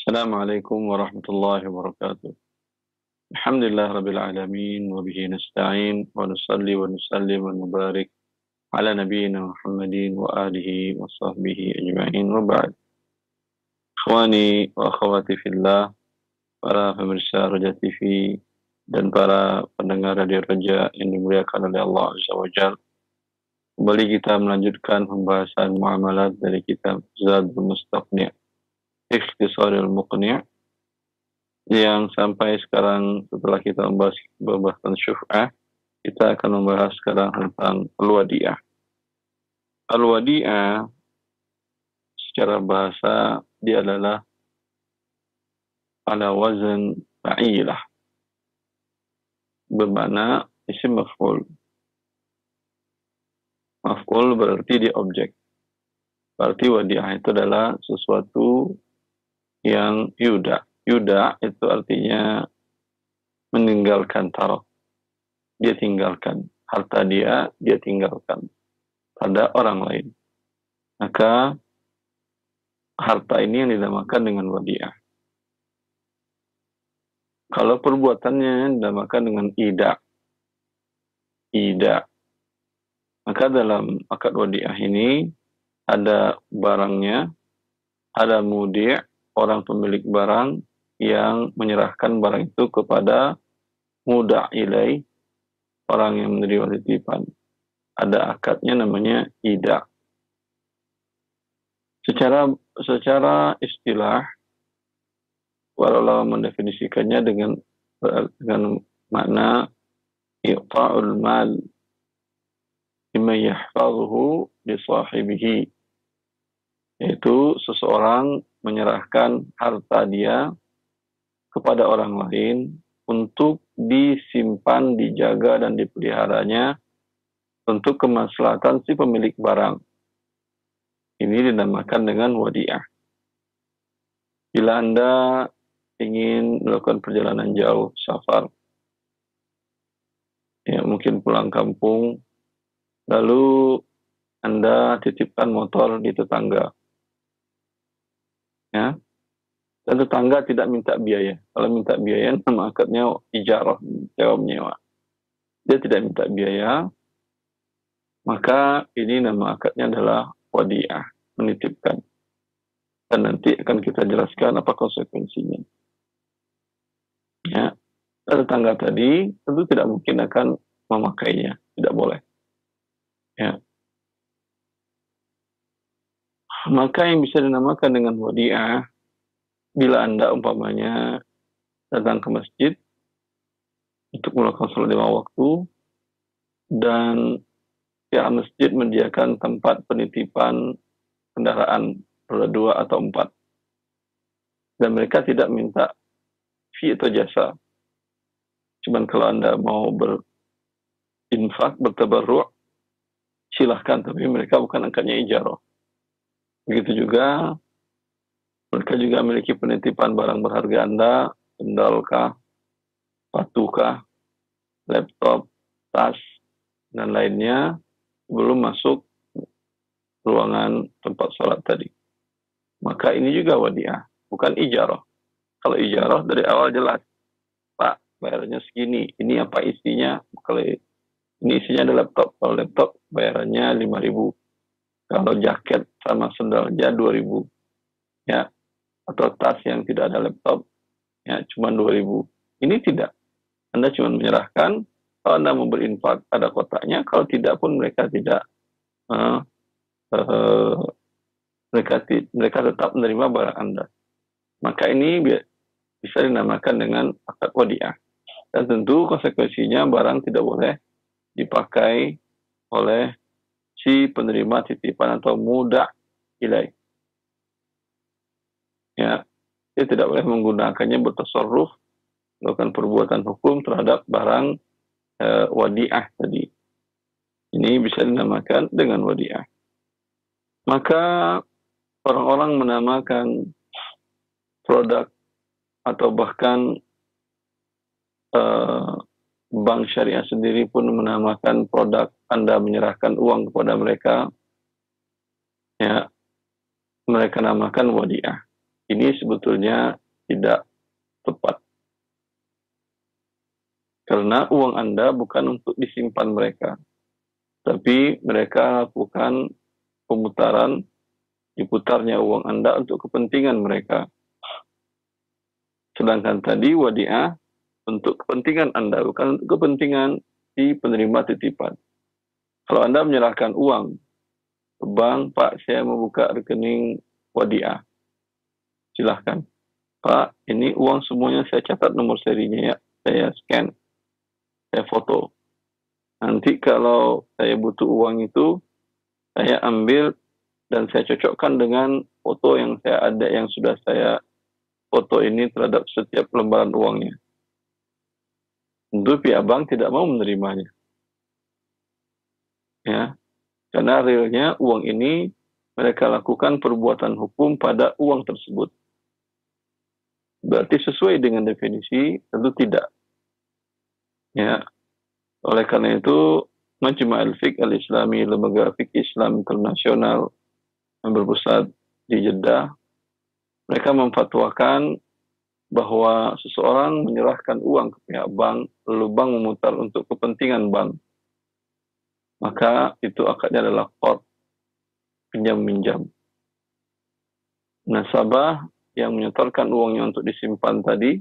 Assalamualaikum warahmatullahi wabarakatuh. Alhamdulillah rabbil alamin wa bihi nasta'in wa nusalli wa nusallim wa nubarik ala nabiyyina Muhammadin wa alihi wa sahbihi ajma'in wa ba'd. Ikhwani wa akhwati fillah, para pemirsa Raja TV dan para pendengar Radio Raja yang dimuliakan oleh Allah Azza wa Jalla. Kembali kita melanjutkan pembahasan muamalat dari kitab Zadul Mustaqni', Ikhtisarul Muqni', yang sampai sekarang setelah kita membahas tentang syuf'ah, kita akan membahas sekarang tentang al-wadi'ah. Al-wadi'ah secara bahasa dia adalah ala wazan fa'ilah, bermakna isim maf'ul. Maf'ul berarti dia objek. Berarti wadi'ah itu adalah sesuatu yang yuda. Yuda itu artinya meninggalkan taraf. Dia tinggalkan. Harta dia tinggalkan pada orang lain. Maka harta ini yang dinamakan dengan wadi'ah. Kalau perbuatannya dinamakan dengan ida. Maka dalam akad wadi'ah ini ada barangnya, ada mudi', orang pemilik barang yang menyerahkan barang itu kepada muda' ilai, orang yang menerima titipan. Ada akadnya namanya ida. Secara istilah, para ulama mendefinisikannya dengan makna i'ta'ul mal bima yahfazuhu li sahibihi, yaitu seseorang menyerahkan harta dia kepada orang lain untuk disimpan, dijaga, dan dipeliharanya untuk kemaslahatan si pemilik barang. Ini dinamakan dengan wadi'ah. Bila Anda ingin melakukan perjalanan jauh, safar, ya mungkin pulang kampung, lalu Anda titipkan motor di tetangga, ya, dan tetangga tidak minta biaya. Kalau minta biaya, nama akadnya ijarah, sewa menyewa. Dia tidak minta biaya, maka ini nama akadnya adalah wadi'ah, menitipkan. Dan nanti akan kita jelaskan apa konsekuensinya. Ya, tetangga tadi tentu tidak mungkin akan memakainya, tidak boleh. Ya. Maka yang bisa dinamakan dengan wadi'ah, bila Anda umpamanya datang ke masjid untuk melakukan sholat 5 waktu, dan pihak masjid menyediakan tempat penitipan kendaraan roda 2 atau 4. Dan mereka tidak minta fee atau jasa. Cuman kalau Anda mau berinfak, bertabarru', silahkan, tapi mereka bukan angkatnya ijarah. Begitu juga mereka juga memiliki penitipan barang berharga Anda, sendalkah, sepatu-kah, laptop, tas, dan lainnya sebelum masuk ruangan tempat sholat tadi. Maka ini juga wadi'ah, bukan ijarah. Kalau ijarah dari awal jelas, Pak, bayarnya segini, ini apa isinya? Kalau ini isinya ada laptop, kalau laptop bayarannya 5.000. Kalau jaket sama sendalnya 2.000. Ya, atau tas yang tidak ada laptop, ya cuma 2.000. Ini tidak. Anda cuma menyerahkan, kalau Anda mau berinfak ada kotaknya, kalau tidak pun mereka tidak mereka tetap menerima barang Anda. Maka ini bisa dinamakan dengan akad wadi'ah. Dan tentu konsekuensinya barang tidak boleh dipakai oleh si penerima titipan atau muda' ilai. Ya, dia tidak boleh menggunakannya bertasarruf, melakukan perbuatan hukum terhadap barang wadi'ah tadi. Ini bisa dinamakan dengan wadi'ah. Maka orang-orang menamakan produk atau bahkan bank syariah sendiri pun menamakan produk Anda menyerahkan uang kepada mereka, ya, mereka namakan wadi'ah. ini sebetulnya tidak tepat. Karena uang Anda bukan untuk disimpan mereka, tapi mereka lakukan diputarnya uang Anda untuk kepentingan mereka. Sedangkan tadi wadiah untuk kepentingan Anda, bukan untuk kepentingan si penerima titipan. Kalau Anda menyerahkan uang ke bank, Pak, saya mau buka rekening wadiah. Silahkan. Pak, ini uang semuanya saya catat nomor serinya ya. Saya scan. Saya foto. Nanti kalau saya butuh uang itu, saya ambil dan saya cocokkan dengan foto yang saya ada, yang sudah saya foto ini terhadap setiap lembaran uangnya. Tentu pihak bank tidak mau menerimanya. Ya, karena realnya uang ini mereka lakukan perbuatan hukum pada uang tersebut. Berarti sesuai dengan definisi? Tentu tidak. Ya, oleh karena itu Majma' al-Fiqh al-Islami, lembaga fikih Islam internasional yang berpusat di Jeddah, mereka memfatwakan bahwa seseorang menyerahkan uang ke pihak bank, lalu bank memutar untuk kepentingan bank, maka itu akadnya adalah qard, pinjam-minjam. Nasabah yang menyetorkan uangnya untuk disimpan tadi,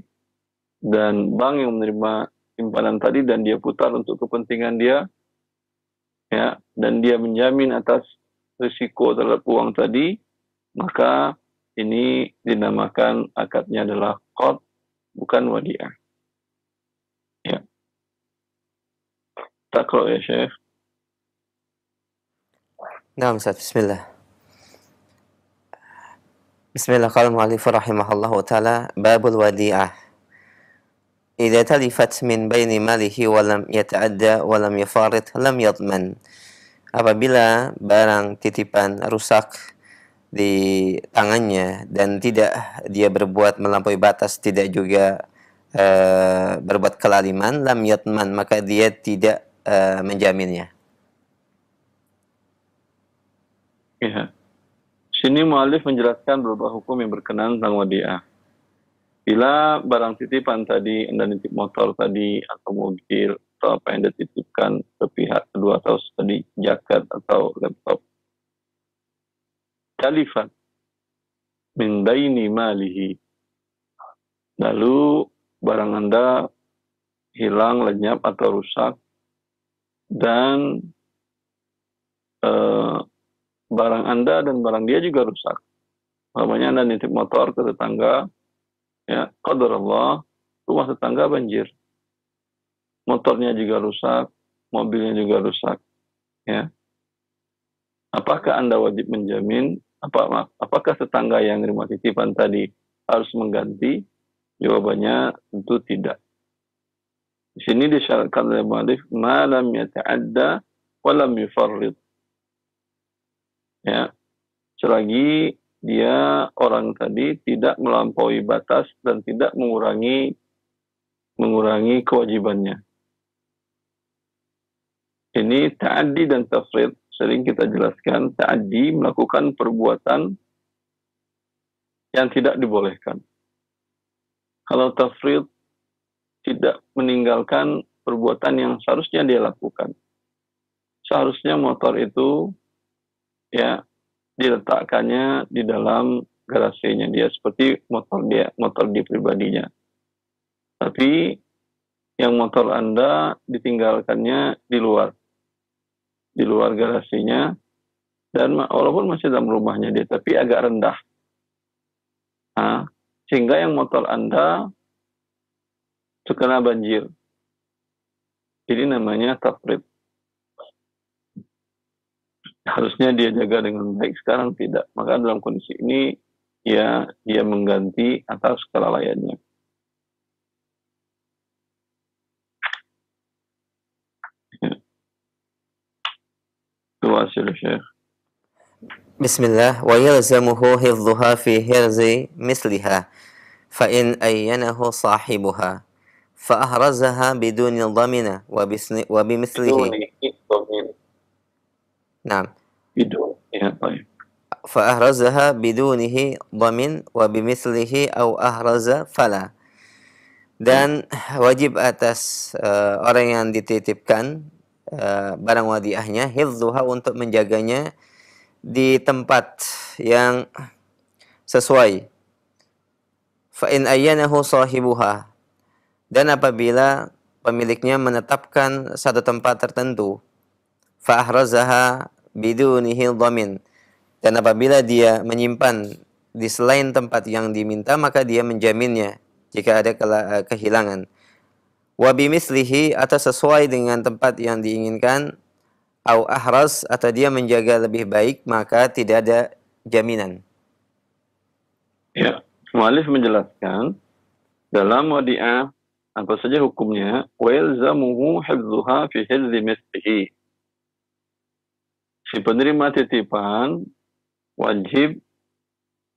dan bank yang menerima simpanan tadi dan dia putar untuk kepentingan dia, ya, dan dia menjamin atas risiko terhadap uang tadi, maka ini dinamakan akadnya adalah qard, bukan wadiah. Ya. Takro ya Syekh. Nah, Ustaz, bismillah. Bismillah, qala al-mu'allif rahimahullahu ta'ala, babul wadi'ah. إذا تلفت من بين ماله ولم يتعدى ولم يفارط لم يضمن. Apabila barang titipan rusak di tangannya dan tidak dia berbuat melampaui batas, tidak juga berbuat kelaliman, lam yatman, maka dia tidak menjaminnya. Ya. Sini mu'allif menjelaskan beberapa hukum yang berkenaan tentang wadiah. Bila barang titipan tadi, Anda nitip motor tadi, atau mobil, atau apa yang dititipkan ke pihak kedua, atau tadi jaket atau laptop, talifat min baini malihi, lalu barang Anda hilang, lenyap, atau rusak, dan barang Anda dan barang dia juga rusak. Namanya Anda nitip motor ke tetangga, ya, qadarullah, rumah tetangga banjir. Motornya juga rusak, mobilnya juga rusak. Ya. Apakah Anda wajib menjamin? Apakah tetangga yang menerima titipan tadi harus mengganti? Jawabannya tentu tidak. Di sini disyaratkan oleh mu'allif, ma lam yata'adda wa lam yufarrid. Ya. Selagi dia orang tadi tidak melampaui batas dan tidak mengurangi kewajibannya. Ini ta'addi dan tafrid, sering kita jelaskan. Ta'addi melakukan perbuatan yang tidak dibolehkan. Kalau tafrid, tidak meninggalkan perbuatan yang seharusnya dia lakukan. Seharusnya motor itu ya diletakkannya di dalam garasinya dia, seperti motor dia pribadinya. Tapi yang motor Anda ditinggalkannya di luar garasinya, dan walaupun masih dalam rumahnya dia, tapi agak rendah. Nah, sehingga yang motor Anda terkena banjir. Ini namanya tafrid. Harusnya dia jaga dengan baik, sekarang tidak. Maka dalam kondisi ini ya dia mengganti atas kelalaiannya. Tuwasil Syekh. Bismillah, wa yalzamuhu hifdhuha fi hirzi misliha fa in ayyanahu sahibuha fa ahrazaha biduni dhamina wa bimithlihi. Biduni. Naam. Biduni. Ya, baik. فأحرزها بدونه ضمن وبمثله أو أحرز فلا. Dan wajib atas orang yang dititipkan barang wadiahnya hifdzuha, untuk menjaganya di tempat yang sesuai. Fa in ayyanahu sahibuha, dan apabila pemiliknya menetapkan satu tempat tertentu, fa ahrazaha bidunihi dhamin, dan apabila dia menyimpan di selain tempat yang diminta, maka dia menjaminnya jika ada kehilangan. Wa bimislihi, atau sesuai dengan tempat yang diinginkan, au ahraz, atau dia menjaga lebih baik, maka tidak ada jaminan. Ya, mu'allif menjelaskan dalam wadi'ah apa saja hukumnya. Wa yalzamuhu hifdzuha fi hifdzi mislihi. Si penerima titipan wajib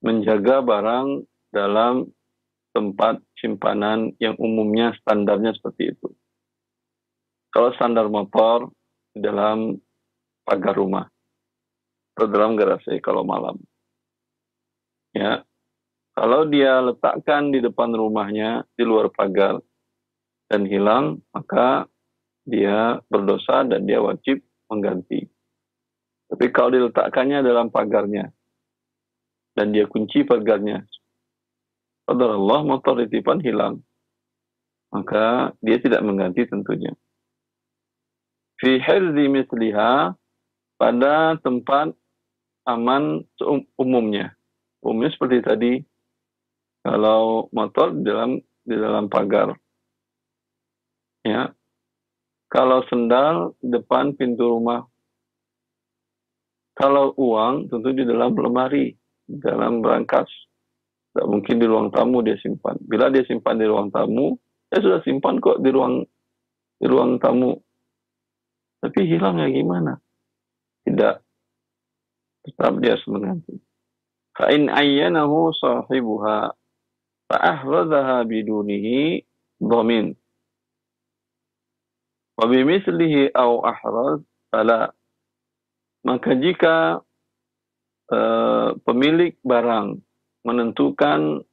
menjaga barang dalam tempat simpanan yang umumnya standarnya seperti itu. Kalau standar motor, di dalam pagar rumah atau dalam garasi kalau malam. Ya, kalau dia letakkan di depan rumahnya di luar pagar dan hilang, maka dia berdosa dan dia wajib mengganti. Tapi kalau diletakkannya dalam pagarnya dan dia kunci pagarnya, qadarullah motor titipan hilang, maka dia tidak mengganti tentunya. Fi hifdzi misliha, pada tempat aman umumnya. Umumnya seperti tadi, kalau motor di dalam pagar. Ya. Kalau sendal depan pintu rumah. Kalau uang tentu di dalam lemari, di dalam brankas. Tidak mungkin di ruang tamu dia simpan. Bila dia simpan di ruang tamu, saya sudah simpan kok di ruang tamu. Tapi hilangnya gimana? Tidak. Tetap dia harus mengganti. Fa'in ayyanahu sahibuha fa'ahradhaha bidunihi dhamin. Wa bimislihi au ahraz fala. Maka jika pemilik barang menentukan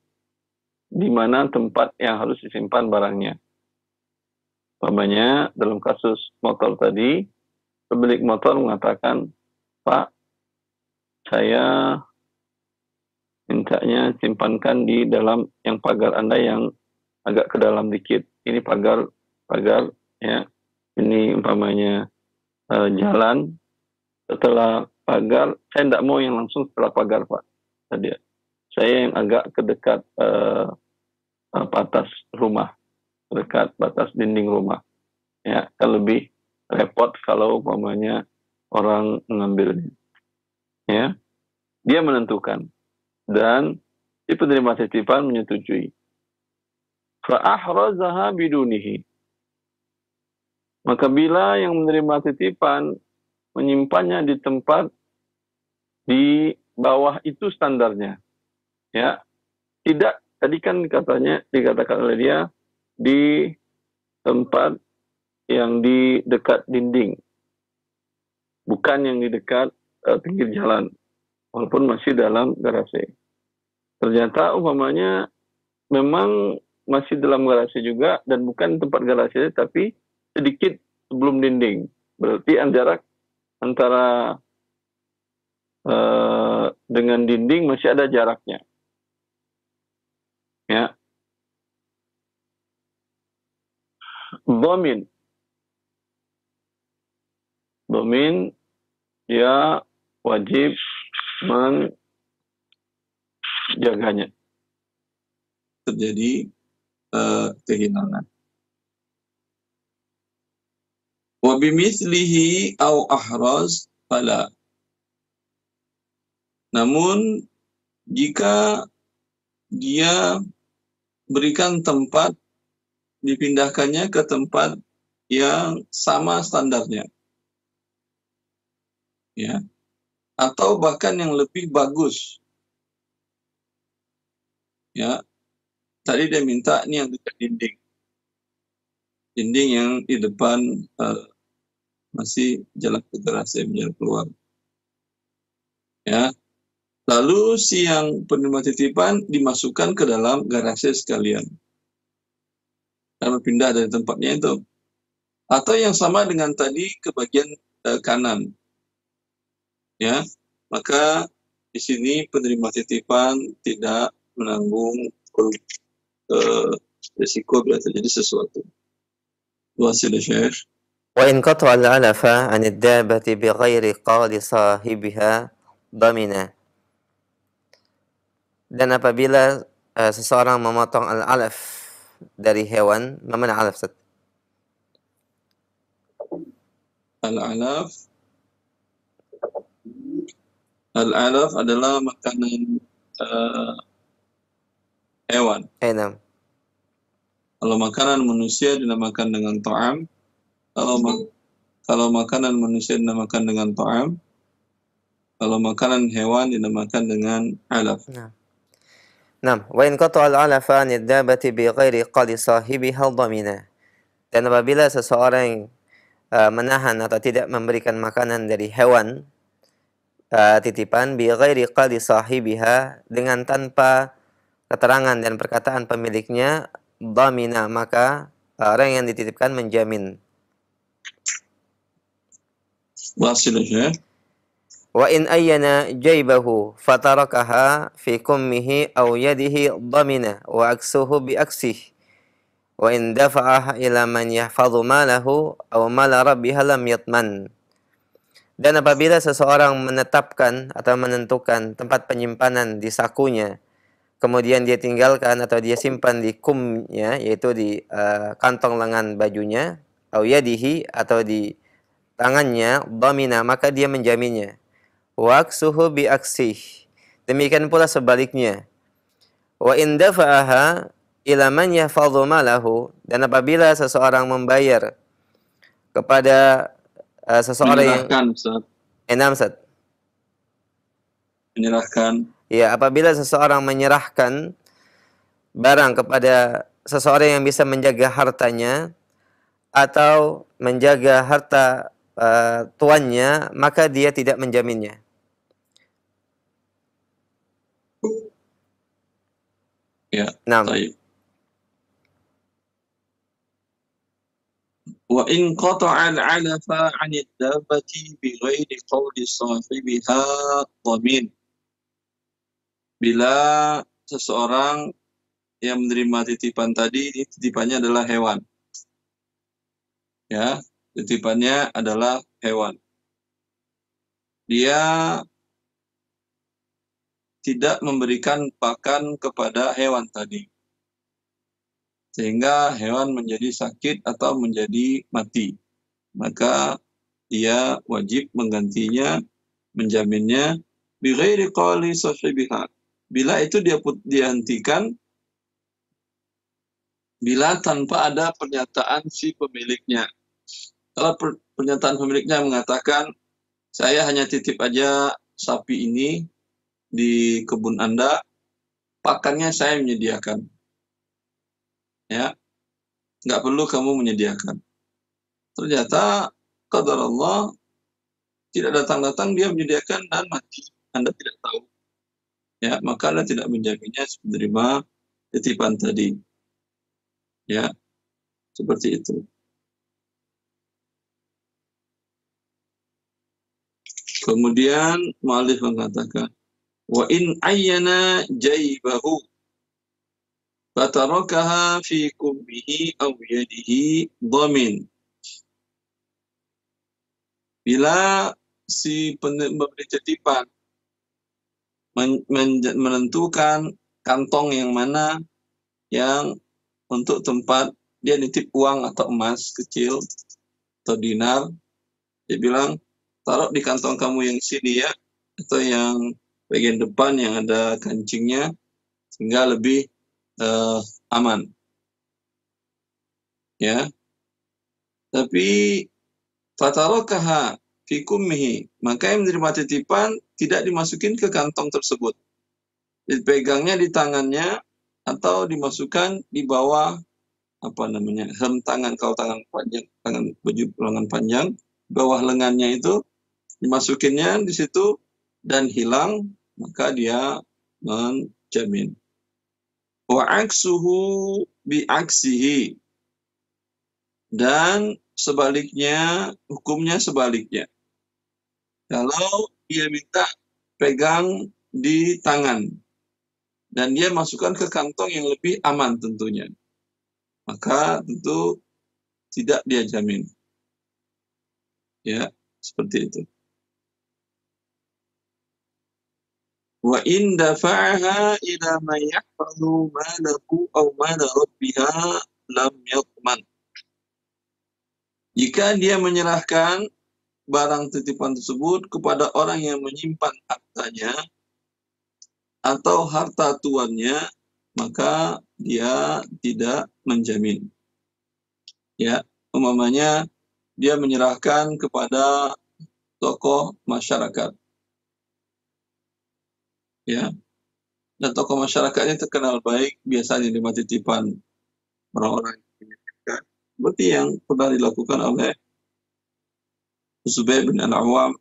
di mana tempat yang harus disimpan barangnya. Umpamanya dalam kasus motor tadi, pemilik motor mengatakan, Pak, saya mintanya simpankan di dalam yang pagar Anda yang agak ke dalam dikit. Ini pagar ya. Ini umpamanya jalan. Setelah pagar, saya tidak mau yang langsung setelah pagar, Pak. Tadi saya yang agak ke dekat batas rumah, dekat batas dinding rumah. Ya, kan lebih repot kalau umpamanya orang mengambilnya. Ya, dia menentukan dan si penerima titipan menyetujui. Fa'ahrazaha bidunihi. Maka bila yang menerima titipan menyimpannya di tempat di bawah itu standarnya, ya, tidak, tadi kan dikatakan oleh dia di tempat yang di dekat dinding, bukan yang di dekat pinggir jalan, walaupun masih dalam garasi. Ternyata umpamanya memang masih dalam garasi juga dan bukan tempat garasi, tapi sedikit sebelum dinding. Berarti jarak antara dengan dinding masih ada jaraknya. Ya. Dhamin dia wajib menjaganya. Terjadi kehilangan. Wa bimithlihi au ahraz fala. Namun jika dia berikan tempat, dipindahkannya ke tempat yang sama standarnya, ya, atau bahkan yang lebih bagus, ya. Tadi dia minta ini yang dekat dinding yang di depan masih jalan ke garasi, jalan keluar, ya. Lalu si yang penerima titipan dimasukkan ke dalam garasi sekalian. Dan berpindah dari tempatnya itu. Atau yang sama dengan tadi ke bagian kanan. Ya, maka di sini penerima titipan tidak menanggung risiko bila terjadi sesuatu. Wasil Syekh. وإن قطع العلف عن الدابة بغير قول صاحبها ضمنا. Dan apabila seseorang memotong al-alaf dari hewan, mana alaf? Al-alaf Al-alaf adalah makanan hewan. Enam. Kalau makanan manusia dinamakan dengan ta'am. Kalau makanan manusia dinamakan dengan ta'am. Kalau makanan hewan dinamakan dengan alaf. Nah, wa in qata'a al-'alafa 'an ad-dabbati bi ghairi qali sahibiha dhamina. Dan apabila seseorang menahan atau tidak memberikan makanan dari hewan titipan bi ghairi qali sahibiha, dengan tanpa keterangan dan perkataan pemiliknya, dhamina, maka orang yang dititipkan menjamin. Wasilnya. Wa in ayyana jaybahu fatarakaha fi kummihi aw yadihi dhamina wa aksuhu bi aksih. Wa in dafa'aha ila man yahfadhu malahu aw mala rabbiha lam yatman. Dan apabila seseorang menetapkan atau menentukan tempat penyimpanan di sakunya, kemudian dia tinggalkan atau dia simpan di kumnya, yaitu di kantong lengan bajunya, aw yadihi, atau di tangannya, dhamina, maka dia menjaminnya. Wa aksuhu bi aksih, demikian pula sebaliknya. Wa in dafa'aha ila man yahfadhu malahu, dan apabila seseorang membayar kepada seseorang menyerahkan, yang menyerahkan. Ya, apabila seseorang menyerahkan barang kepada seseorang yang bisa menjaga hartanya atau menjaga harta tuannya, maka dia tidak menjaminnya. Ya. Naam. Wa in qata'a al-'alafa 'an ad-dabbati bi ghairi qawli sahibiha dhamin. Bila seseorang yang menerima titipan tadi, titipannya adalah hewan. Ya, titipannya adalah hewan. Dia tidak memberikan pakan kepada hewan tadi, sehingga hewan menjadi sakit atau menjadi mati. Maka dia wajib menggantinya, menjaminnya bi ghairi qawli sahibiha. Bila itu dia dihentikan, bila tanpa ada pernyataan si pemiliknya. Kalau pernyataan pemiliknya mengatakan, saya hanya titip aja sapi ini di kebun Anda, pakannya saya menyediakan. Ya, nggak perlu kamu menyediakan. Ternyata qadar Allah tidak datang-datang, dia menyediakan dan mati. Anda tidak tahu. Ya, maka Anda tidak menjaminnya menerima titipan tadi. Ya, seperti itu. Kemudian mu'allif mengatakan, wa in ayyana jaybahu fatarakaha fi kummihi aw yadihi dhamin. Bila si pemberi titipan menentukan kantong yang mana yang untuk tempat dia nitip uang atau emas kecil atau dinar, dia bilang, taruh di kantong kamu yang sini ya, atau yang bagian depan yang ada kancingnya, sehingga lebih aman. Ya. Tapi fatarakaha fi kummihi, maka yang menerima titipan tidak dimasukin ke kantong tersebut. Dipegangnya di tangannya atau dimasukkan di bawah hem tangan, kalau tangan panjang, tangan baju lengan panjang, bawah lengannya itu dimasukinnya di situ dan hilang, maka dia menjamin. Wa aksuhu biaksihi, dan sebaliknya, hukumnya sebaliknya. Kalau dia minta pegang di tangan dan dia masukkan ke kantong yang lebih aman tentunya, maka tentu tidak dia jamin. Ya, seperti itu. Wa in dafa'aha ila man yahfazu malahu aw mala rabbiha lam yatman. Jika dia menyerahkan barang titipan tersebut kepada orang yang menyimpan hartanya atau harta tuannya, maka dia tidak menjamin. Ya, umpamanya dia menyerahkan kepada tokoh masyarakat. Ya, dan tokoh masyarakatnya terkenal baik, biasanya di titipan orang-orang yang menitipkan. Seperti yang pernah dilakukan oleh Zubair bin Al-Awwam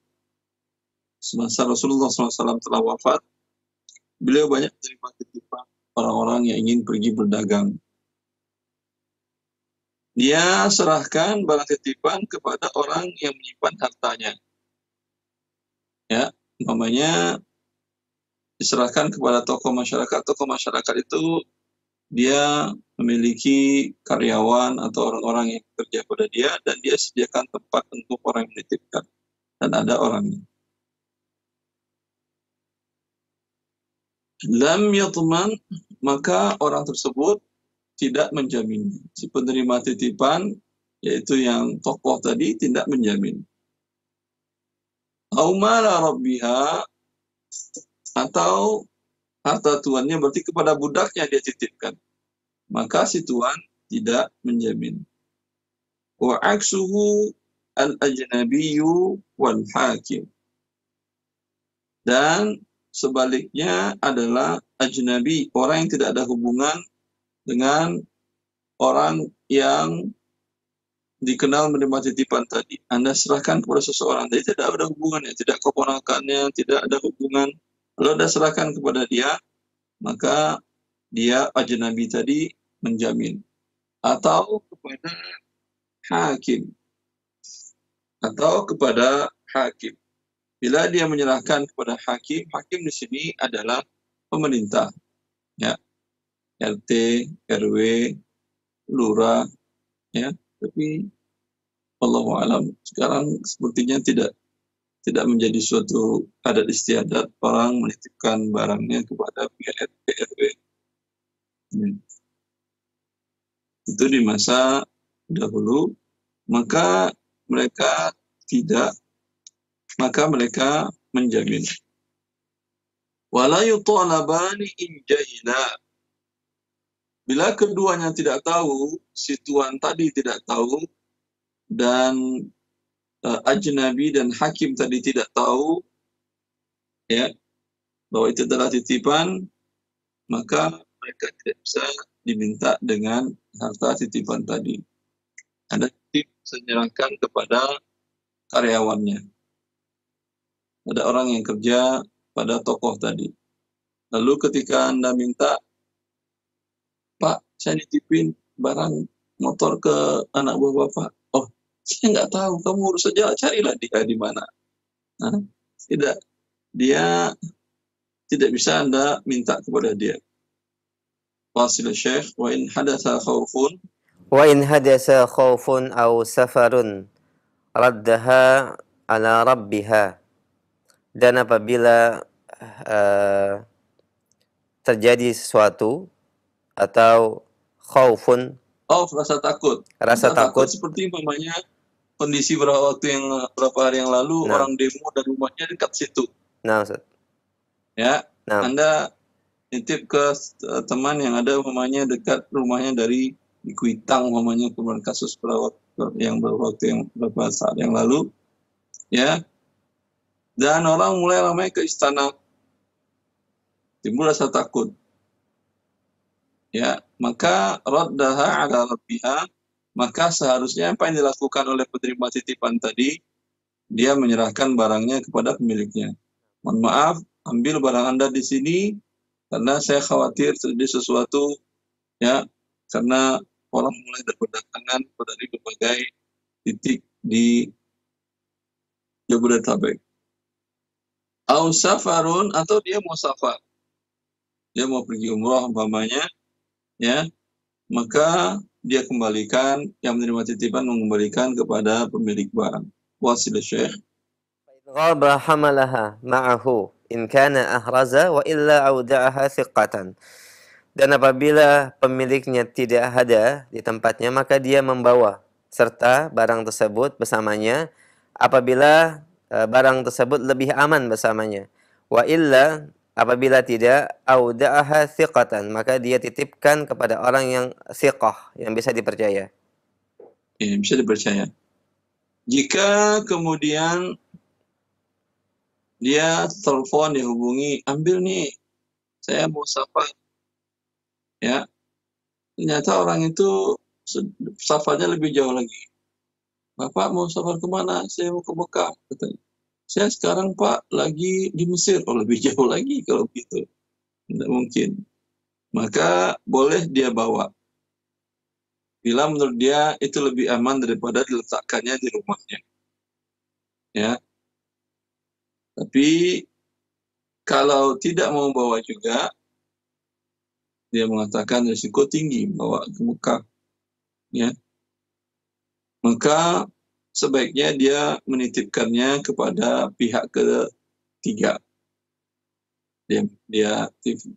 semasa Rasulullah SAW telah wafat. Beliau banyak menerima titipan orang-orang yang ingin pergi berdagang. Dia serahkan barang titipan kepada orang yang menyimpan hartanya. Ya, umpamanya diserahkan kepada tokoh masyarakat. Tokoh masyarakat itu dia memiliki karyawan atau orang-orang yang bekerja pada dia, dan dia sediakan tempat untuk orang yang menitipkan. Dan ada orangnya. Lam yatman, maka orang tersebut tidak menjamin. Si penerima titipan, yaitu yang tokoh tadi, tidak menjamin. Au mala rabbiha, atau harta tuannya, berarti kepada budaknya dia titipkan, maka si tuan tidak menjamin. Wa aksuhu al-ajnabiyyu wal hakim, dan sebaliknya adalah ajnabi, orang yang tidak ada hubungan dengan orang yang dikenal menerima titipan tadi. Anda serahkan kepada seseorang, dia tidak ada hubungannya, tidak keponakannya, tidak ada hubungan. Kalau Anda serahkan kepada dia, maka dia ajnabi tadi menjamin. Atau kepada hakim. Atau kepada hakim. Bila dia menyerahkan kepada hakim, hakim di sini adalah pemerintah. Ya. RT, RW, lurah, ya. Tapi Allahu a'lam, sekarang sepertinya tidak menjadi suatu adat istiadat orang menitipkan barangnya kepada pihak RT, RW. Ya. Itu di masa dahulu, maka mereka menjamin. Wala yutalabani in jahila. Bila keduanya tidak tahu, si tuan tadi tidak tahu, dan ajnabi dan hakim tadi tidak tahu, ya, bahwa itu adalah titipan, maka mereka tidak bisa diminta dengan harta titipan tadi. Anda bisa menyerahkan kepada karyawannya. Ada orang yang kerja pada tokoh tadi. Lalu ketika Anda minta, Pak, saya nitipin barang motor ke anak buah Bapak. Oh, saya nggak tahu, kamu urus saja, carilah dia di mana. Nah, dia tidak bisa Anda minta kepada dia. Wasil Syekh, wa in hadatsa khaufun. Wa in hadasa khaufun aw safarun raddaha ala rabbiha. Dan apabila terjadi sesuatu atau khaufun, Rasa takut. Rasa takut seperti umpamanya kondisi beberapa hari yang lalu, orang demo dan rumahnya dekat situ. Nah, Ustaz. Ya, Anda nitip ke teman yang ada umpamanya dekat rumahnya di Kuitang, umpamanya kemarin kasus beberapa saat yang lalu, ya. Dan orang mulai ramai ke istana, timbul rasa takut. Ya, maka raddaha ala rabbiha, maka seharusnya apa yang dilakukan oleh penerima titipan tadi, dia menyerahkan barangnya kepada pemiliknya. Mohon maaf, ambil barang Anda di sini karena saya khawatir terjadi sesuatu, ya, karena orang mulai berdatangan dari berbagai titik di Jabodetabek. Au safarun, atau dia mau safar, dia mau pergi umroh umpamanya, ya, maka dia kembalikan, yang menerima titipan mengembalikan kepada pemilik barang. Wasil Syekh. غاب حملها معه إن كان أحرز وإلا أودعها ثقة. Dan apabila pemiliknya tidak ada di tempatnya, maka dia membawa serta barang tersebut bersamanya apabila barang tersebut lebih aman bersamanya. Wa illa, apabila tidak, auda'aha thiqatan, maka dia titipkan kepada orang yang thiqah, yang bisa dipercaya. Ini bisa dipercaya. Jika kemudian dia telepon, dihubungi, ambil nih, saya mau safar, ya, ternyata orang itu safarnya lebih jauh lagi. Bapak mau safar kemana? Saya mau ke Mekah, katanya. Saya sekarang Pak lagi di Mesir. Oh, lebih jauh lagi kalau gitu. Tidak mungkin. Maka boleh dia bawa. Bila menurut dia itu lebih aman daripada diletakkannya di rumahnya. Ya. Tapi kalau tidak mau bawa juga, dia mengatakan risiko tinggi bawa ke Mekah. Ya. Maka sebaiknya dia menitipkannya kepada pihak ketiga. Dia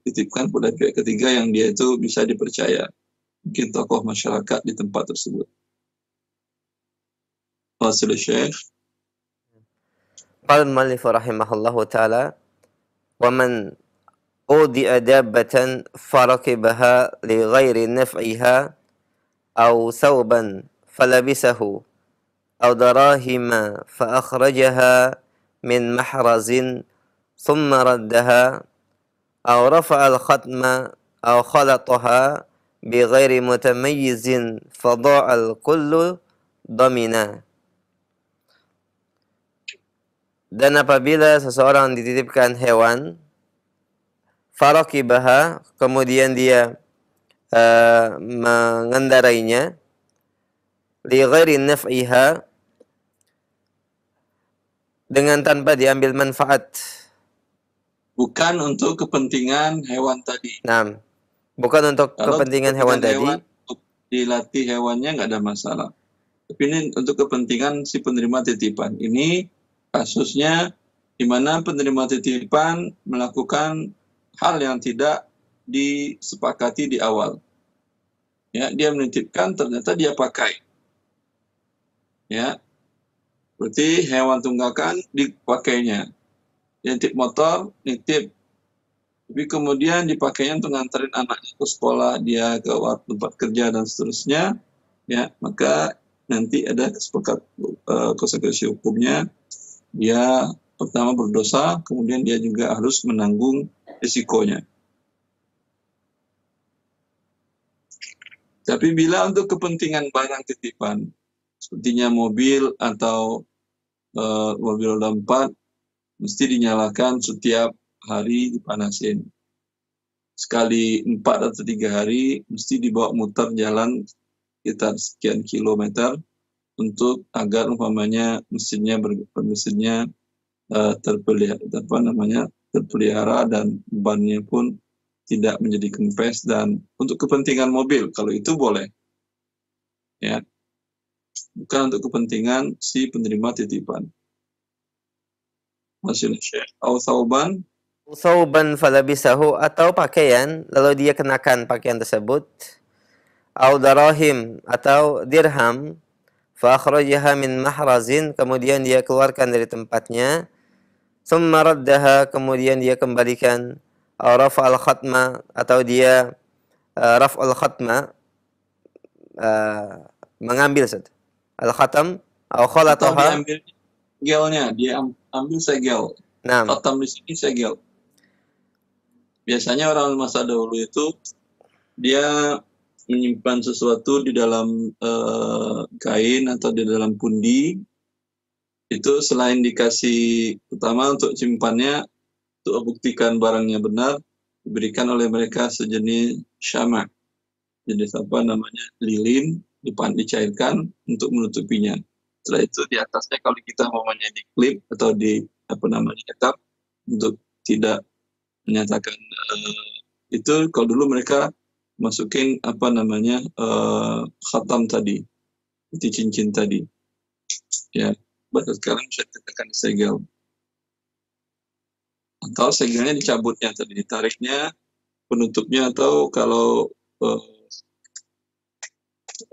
titipkan pada pihak ketiga yang dia itu bisa dipercaya. Mungkin tokoh masyarakat di tempat tersebut. Wasil Syekh. Qala al-muallif rahimahullahu ta'ala, wa man udi'a dabbatan farakibaha li ghairi naf'iha aw thawban falabisahu aw darahima fa akhrajaha min mahrazin thumma raddaha aw rafa'a al-khatma aw khalataha bi ghairi mutamayyizin fa dha'a al-kullu damina. Dan apabila seseorang dititipkan hewan, farakibaha, kemudian dia mengendarainya, li ghairi naf'iha, dengan tanpa diambil manfaat. Bukan untuk kepentingan hewan tadi. Nah, bukan untuk Kalau kepentingan hewan tadi. Untuk dilatih hewannya nggak ada masalah. Tapi ini untuk kepentingan si penerima titipan. Ini kasusnya di mana penerima titipan melakukan hal yang tidak disepakati di awal. Ya, dia menitipkan, ternyata dia pakai. Ya, berarti hewan tunggakan dipakainya. Dia nitip motor, nitip, tapi kemudian dipakainya untuk nganterin anaknya ke sekolah, dia ke tempat kerja dan seterusnya. Ya, maka nanti ada konsekuensi hukumnya. Dia pertama berdosa, kemudian dia juga harus menanggung risikonya. Tapi bila untuk kepentingan barang titipan, sepertinya mobil atau mobil roda 4, mesti dinyalakan setiap hari, dipanasin. Sekali 4 atau 3 hari, mesti dibawa muter jalan sekitar sekian kilometer, untuk agar umpamanya mesinnya terpelihara dan bannya pun tidak menjadi kempes, dan untuk kepentingan mobil kalau itu boleh, ya, bukan untuk kepentingan si penerima titipan. Masih Syekh. Au thawban Falabisahu, atau pakaian lalu dia kenakan pakaian tersebut, au darahim, atau dirham, fa akhrajaha min mahrazin, kemudian dia keluarkan dari tempatnya, thumma raddaha, kemudian dia kembalikan, aw rafa'al khatma, atau dia raf'al khatma, mengambil al-khatam, aw khalataha, atau diambil gelnya, dia ambil segel. Nah, Khatam di sini segel. Biasanya orang masa dahulu itu dia menyimpan sesuatu di dalam kain atau di dalam pundi, itu selain dikasih, pertama untuk simpannya untuk membuktikan barangnya benar, diberikan oleh mereka sejenis syama', jenis apa namanya, lilin, dicairkan untuk menutupinya. Setelah itu di atasnya kalau kita mamanya diklip atau di apa namanya tetap untuk tidak menyatakan itu, kalau dulu mereka masukin apa namanya khatam tadi, itu cincin tadi, ya. Pada sekarang saya katakan segel, atau segelnya dicabutnya tadi, ditariknya, penutupnya, atau kalau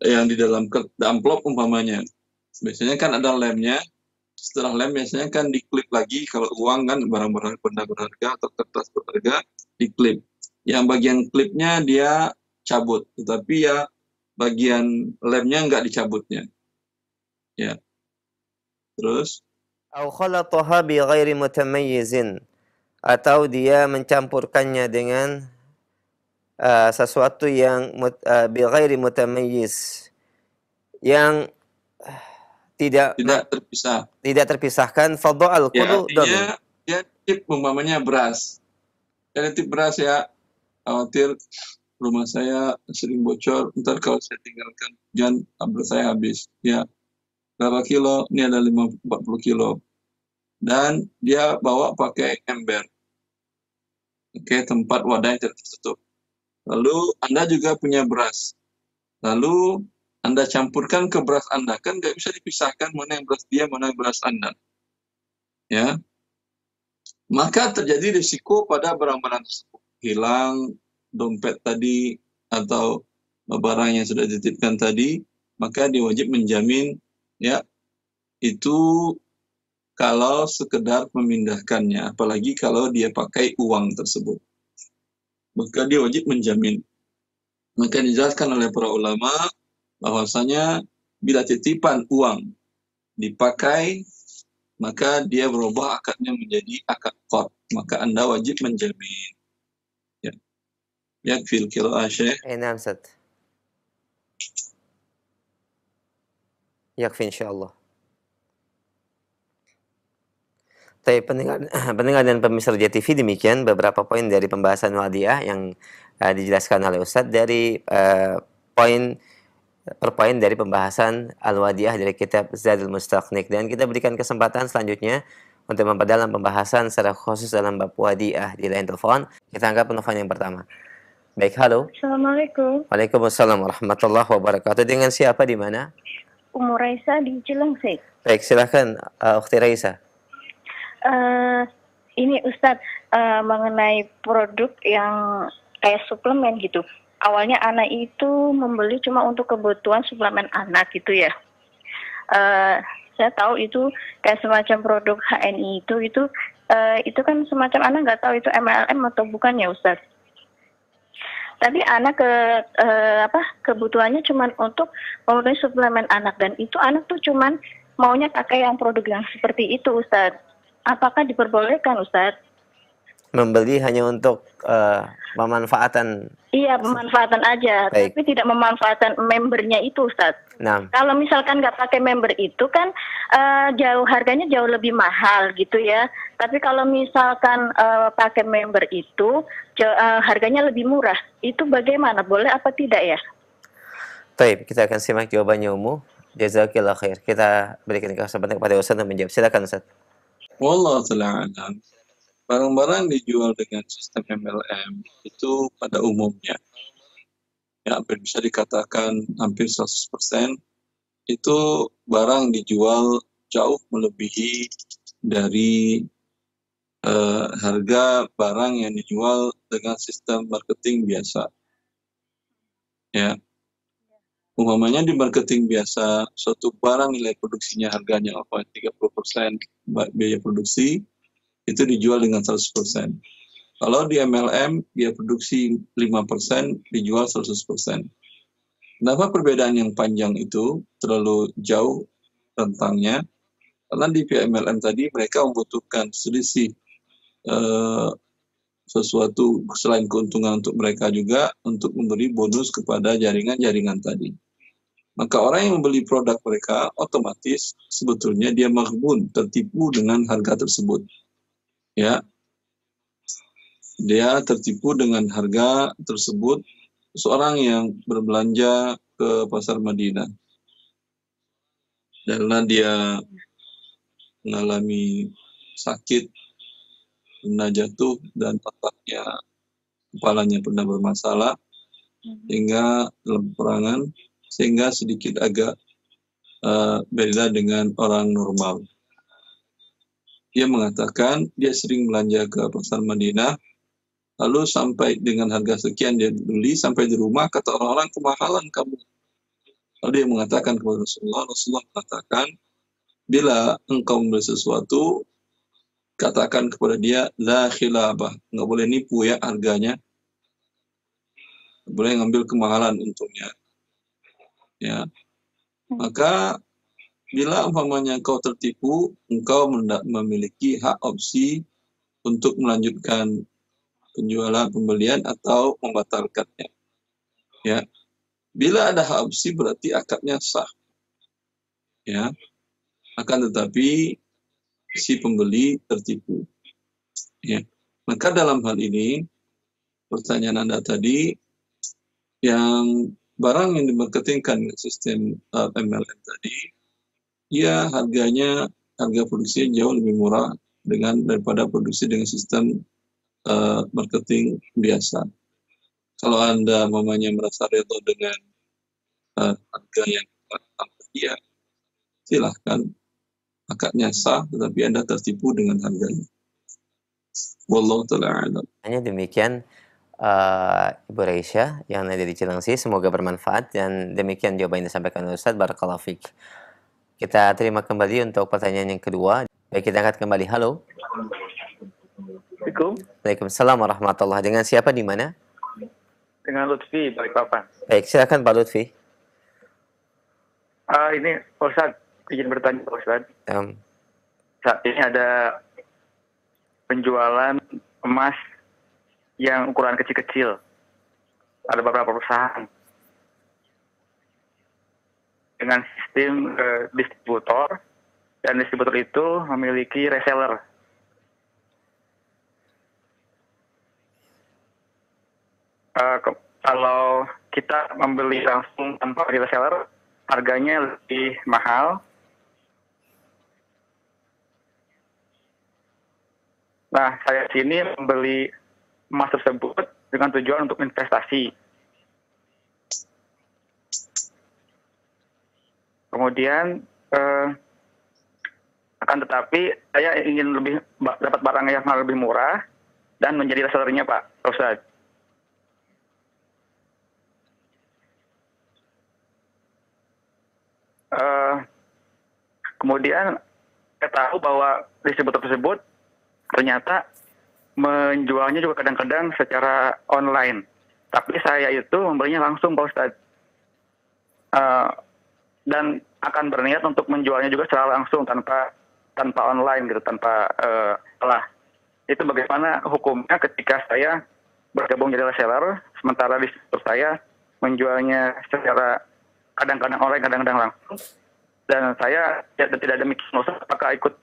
yang di dalam amplop umpamanya, biasanya kan ada lemnya. Setelah lem biasanya kan diklip lagi, kalau uang kan barang-barang benda berharga atau kertas berharga diklip. Yang bagian klipnya dia cabut, tetapi ya bagian lemnya nggak dicabutnya. Ya. Terus Au khalataha bi ghairi mutamayyizin, atau dia mencampurkannya dengan sesuatu yang bi ghairi mutamayyiz, yang tidak terpisah. Tidak terpisahkan. Fadha'al Ya, qulu artinya dia tip umpamanya beras. Ada tip beras ya, khawatir rumah saya sering bocor, ntar kalau saya tinggalkan jangan beras saya habis. Ya, berapa kilo? Ini ada 40 kilo. Dan dia bawa pakai ember. Oke, tempat wadah yang tidak tertutup. Lalu Anda juga punya beras. Lalu Anda campurkan ke beras Anda. Kan nggak bisa dipisahkan mana yang beras dia, mana yang beras Anda. Ya. Maka terjadi risiko pada barang-barang tersebut. Hilang dompet tadi atau barang yang sudah dititipkan tadi, maka dia wajib menjamin, ya, itu kalau sekedar memindahkannya, apalagi kalau dia pakai uang tersebut, maka dia wajib menjamin. Maka dijelaskan oleh para ulama bahwasanya bila titipan uang dipakai, maka dia berubah akadnya menjadi akad qard, maka Anda wajib menjamin. Ya. Yakfil qira'ah Syekh. Naam Ustaz. Yakfi insyaallah. Baik, pendengar dan pemirsa Roja TV, demikian beberapa poin dari pembahasan wadiah yang dijelaskan oleh Ustadz dari poin per poin dari pembahasan al-wadiah dari kitab Zadul Mustaqnik. Dan kita berikan kesempatan selanjutnya untuk memperdalam pembahasan secara khusus dalam bab wadiah di lain telepon. Kita angkat penelpon yang pertama. Baik, halo. Assalamualaikum. Waalaikumsalam warahmatullahi wabarakatuh. Dengan siapa, di mana? Umur Raisa di Cilengsi. Baik, silahkan Ukhti Raisa. Ini Ustadz, mengenai produk yang kayak suplemen gitu. Awalnya anak itu membeli cuma untuk kebutuhan suplemen anak gitu ya. Saya tahu itu kayak semacam produk HNI itu kan semacam anak nggak tahu itu MLM atau bukan ya Ustadz. Tapi anak kebutuhannya cuma untuk memenuhi suplemen anak, dan itu anak tuh cuma maunya pakai yang produk yang seperti itu Ustadz. Apakah diperbolehkan Ustadz? Membeli hanya untuk pemanfaatan. Iya, pemanfaatan aja. Baik. Tapi tidak memanfaatkan membernya itu Ustadz. Nah. Kalau misalkan nggak pakai member itu kan harganya jauh lebih mahal gitu ya. Tapi kalau misalkan pakai member itu harganya lebih murah. Itu bagaimana? Boleh apa tidak ya? Baik, kita akan simak jawabannya Umu. Jazakillah khair. Kita berikan kesempatan kepada Ustadz untuk menjawab. Silakan Ustadz. Wallahu ta'ala alam. Barang-barang dijual dengan sistem MLM itu pada umumnya, ya, hampir bisa dikatakan hampir 100% itu barang dijual jauh melebihi dari harga barang yang dijual dengan sistem marketing biasa. Ya. Umpamanya di marketing biasa, suatu barang nilai produksinya harganya 30% biaya produksi, itu dijual dengan 100%. Kalau di MLM, dia produksi 5%, dijual 100%. Kenapa perbedaan yang panjang itu terlalu jauh rentangnya? Karena di MLM tadi mereka membutuhkan selisih sesuatu selain keuntungan untuk mereka juga untuk memberi bonus kepada jaringan-jaringan tadi. Maka orang yang membeli produk mereka otomatis sebetulnya dia maghbun, tertipu dengan harga tersebut. Ya. dia tertipu dengan harga tersebut. Seorang yang berbelanja ke pasar Madinah, karena dia mengalami sakit, pernah jatuh, dan otaknya, kepalanya pernah bermasalah, hingga dalam peperangan, sehingga sedikit agak beda dengan orang normal. Dia mengatakan dia sering belanja ke pasar Madinah, lalu sampai dengan harga sekian dia beli, sampai di rumah kata orang-orang, kemahalan kamu. Lalu dia mengatakan kepada Rasulullah mengatakan, bila engkau membeli sesuatu, katakan kepada dia, la khilabah, nggak boleh nipu ya harganya, nggak boleh ngambil kemahalan untungnya. Ya, maka bila umpamanya engkau tertipu, engkau memiliki hak opsi untuk melanjutkan penjualan pembelian atau membatalkannya. Ya, bila ada hak opsi berarti akadnya sah. Ya, akan tetapi si pembeli tertipu. Ya, maka dalam hal ini pertanyaan Anda tadi, yang barang yang dimarketingkan dengan sistem MLM tadi, ya harganya, harga produksinya jauh lebih murah daripada produksi dengan sistem marketing biasa. Kalau Anda mamanya merasa rela dengan harga yang dia, silahkan, akadnya sah, tetapi Anda tertipu dengan harganya. Wallahu ta'ala a'lam. Hanya demikian Ibu Raisya yang ada di Cilengsi, semoga bermanfaat, dan demikian jawaban yang disampaikan oleh Ustaz. Barakallahu fiik. Kita terima kembali untuk pertanyaan yang kedua. Baik, kita angkat kembali. Halo. Waalaikumsalam warahmatullahi. Dengan siapa di mana? Dengan Lutfi, Balikpapan. Baik, silakan Pak Lutfi. Ini Ustaz, izin bertanya Pak Ustaz. Saat ini ada penjualan emas yang ukuran kecil-kecil. Ada beberapa perusahaan dengan sistem distributor, dan distributor itu memiliki reseller. Kalau kita membeli langsung tanpa reseller, harganya lebih mahal. Nah, saya sini membeli emas tersebut dengan tujuan untuk investasi. Kemudian, akan tetapi saya ingin dapat barang yang lebih murah dan menjadi resellernya, Pak Ustaz. Kemudian saya tahu bahwa distributor tersebut ternyata menjualnya juga kadang-kadang secara online. Tapi saya itu membelinya langsung, Pak Ustadz. Dan akan berniat untuk menjualnya juga secara langsung tanpa online gitu, tanpa salah. Itu bagaimana hukumnya ketika saya bergabung jadi reseller, sementara distributor saya menjualnya secara kadang-kadang online, kadang-kadang langsung. Dan saya tidak demikian, apakah ikut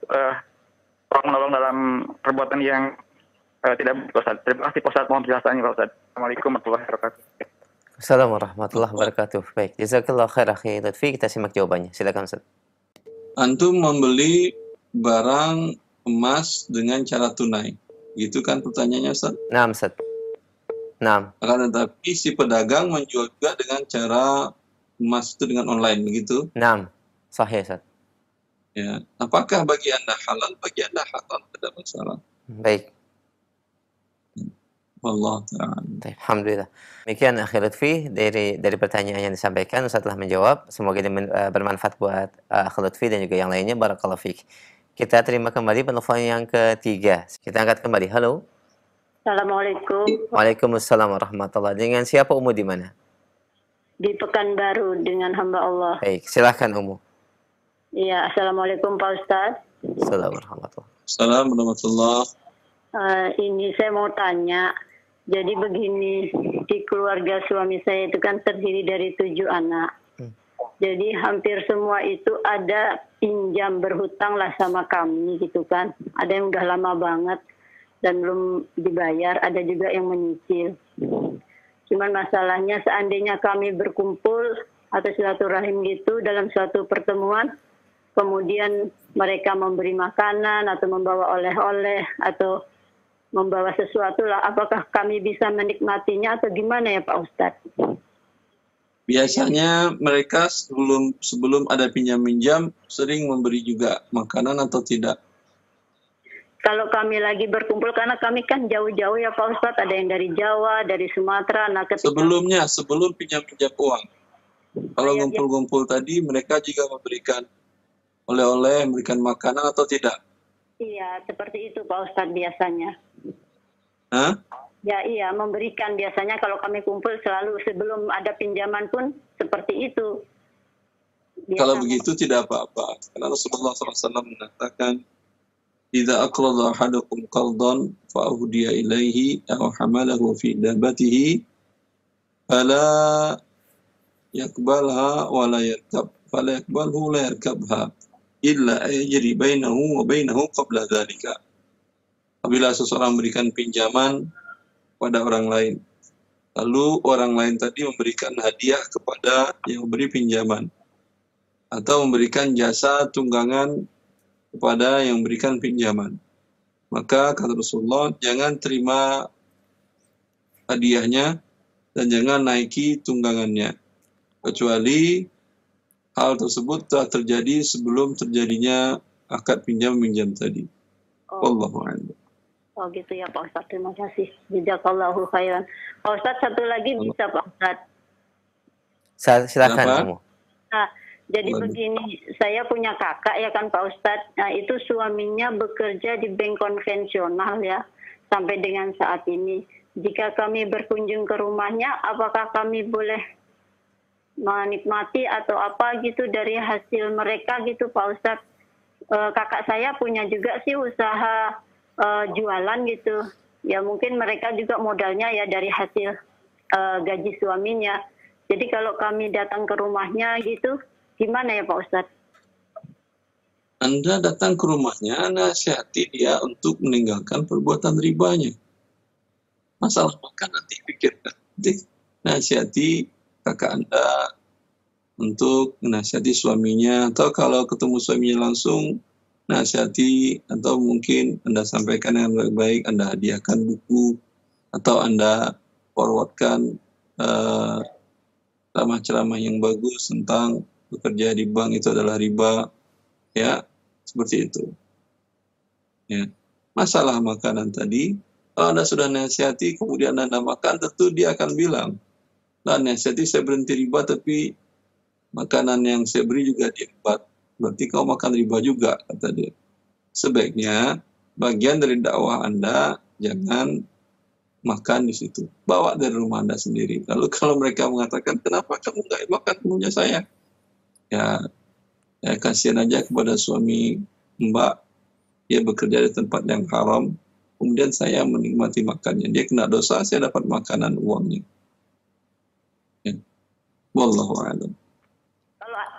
menolong dalam perbuatan yang tidak baik, Ustaz. Terima kasih, Ustaz. Mohon penjelasannya, Pak Ustaz. Assalamualaikum warahmatullahi wabarakatuh. Assalamualaikum warahmatullahi wabarakatuh. Baik, jazakallahu khair akhi Lutfi. Kita simak jawabannya. Silakan, Ustaz. Antum membeli barang emas dengan cara tunai. Gitu kan pertanyaannya, Ustaz? Naam, Ustaz. Naam. Akan tetapi si pedagang menjual juga dengan cara emas itu dengan online, begitu? Naam. Sahih, Ustaz. Ya. Apakah bagi Anda halal? Bagi Anda halal, tidak masalah. Baik. Wallahu ta'ala. Alhamdulillah. Demikian akhi Lutfi dari pertanyaan yang disampaikan, Ustaz telah menjawab. Semoga ini bermanfaat buat akhi Lutfi dan juga yang lainnya. Barakallahu fiik. Kita terima kembali penelpon yang ketiga. Kita angkat kembali. Halo. Assalamualaikum. Waalaikumsalam warahmatullahi. Dengan siapa Umu di mana? Di Pekanbaru dengan hamba Allah. Baik, silahkan Umu. Iya, Assalamualaikum Pak Ustadz. Assalamualaikum. Assalamualaikum warahmatullahi. Ini saya mau tanya, jadi begini, di keluarga suami saya itu kan terdiri dari 7 anak. Jadi hampir semua itu ada pinjam berhutang lah sama kami gitu kan. Ada yang udah lama banget. dan belum dibayar, ada juga yang menyicil. Cuman masalahnya seandainya kami berkumpul atau silaturahim gitu dalam suatu pertemuan, kemudian mereka memberi makanan atau membawa oleh-oleh atau membawa sesuatu lah, apakah kami bisa menikmatinya atau gimana ya Pak Ustadz? Biasanya mereka sebelum ada pinjam-minjam sering memberi juga makanan atau tidak? Kalau kami lagi berkumpul, karena kami kan jauh-jauh ya Pak Ustadz, ada yang dari Jawa, dari Sumatera. Nah, Sebelum pinjam-pinjam uang, kalau ngumpul-ngumpul tadi mereka juga memberikan oleh-oleh, memberikan makanan atau tidak? Iya, seperti itu Pak Ustadz biasanya. Hah? Ya iya, memberikan biasanya kalau kami kumpul selalu sebelum ada pinjaman pun seperti itu. Kalau begitu tidak apa-apa. Karena Rasulullah SAW mengatakan, "Idza aqrada ahadukum qardan fa ahdiya ilaihi aw hamalahu fi dabatihi fala yaqbalha wa la yarkab fala yaqbalhu la yarkabha illa yajri bainahu wa bainahu qabla dzalika." Apabila seseorang memberikan pinjaman pada orang lain, lalu orang lain tadi memberikan hadiah kepada yang memberi pinjaman atau memberikan jasa tunggangan kepada yang memberikan pinjaman, maka kata Rasulullah, jangan terima hadiahnya dan jangan naiki tunggangannya kecuali hal tersebut telah terjadi sebelum terjadinya akad pinjam-minjam tadi. Wallahu a'lam. Oh gitu ya Pak Ustadz, terima kasih. Jazakallahu khairan. Pak Ustadz, satu lagi bisa Pak Ustadz? Silakan kamu. Nah, jadi begini, saya punya kakak ya kan Pak Ustadz. Nah itu suaminya bekerja di bank konvensional ya, sampai dengan saat ini. Jika kami berkunjung ke rumahnya, apakah kami boleh menikmati atau apa gitu dari hasil mereka gitu Pak Ustadz? Kakak saya punya juga sih usaha jualan gitu, ya mungkin mereka juga modalnya ya dari hasil gaji suaminya. Jadi kalau kami datang ke rumahnya gitu, gimana ya Pak Ustadz? Anda datang ke rumahnya, nasihati dia untuk meninggalkan perbuatan ribanya. Masalah makan nanti pikirkan. Nanti nasihati kakak Anda untuk menasihati suaminya, atau kalau ketemu suaminya langsung, nasihati, atau mungkin Anda sampaikan dengan baik-baik, Anda hadiahkan buku, atau Anda forwardkan ceramah-ceramah yang bagus tentang bekerja di bank itu adalah riba, ya, seperti itu. Ya. Masalah makanan tadi, kalau Anda sudah nasihati, kemudian Anda makan, tentu dia akan bilang, lah nasihati saya berhenti riba, tapi makanan yang saya beri juga riba. Berarti kau makan riba juga, kata dia. Sebaiknya bagian dari dakwah Anda jangan makan di situ. Bawa dari rumah Anda sendiri. Lalu kalau mereka mengatakan, kenapa kamu nggak makan punya saya? Ya kasihan aja kepada suami Mbak. Dia bekerja di tempat yang haram. Kemudian saya menikmati makannya. Dia kena dosa, saya dapat makanan uangnya. Ya. Wallahu a'lam.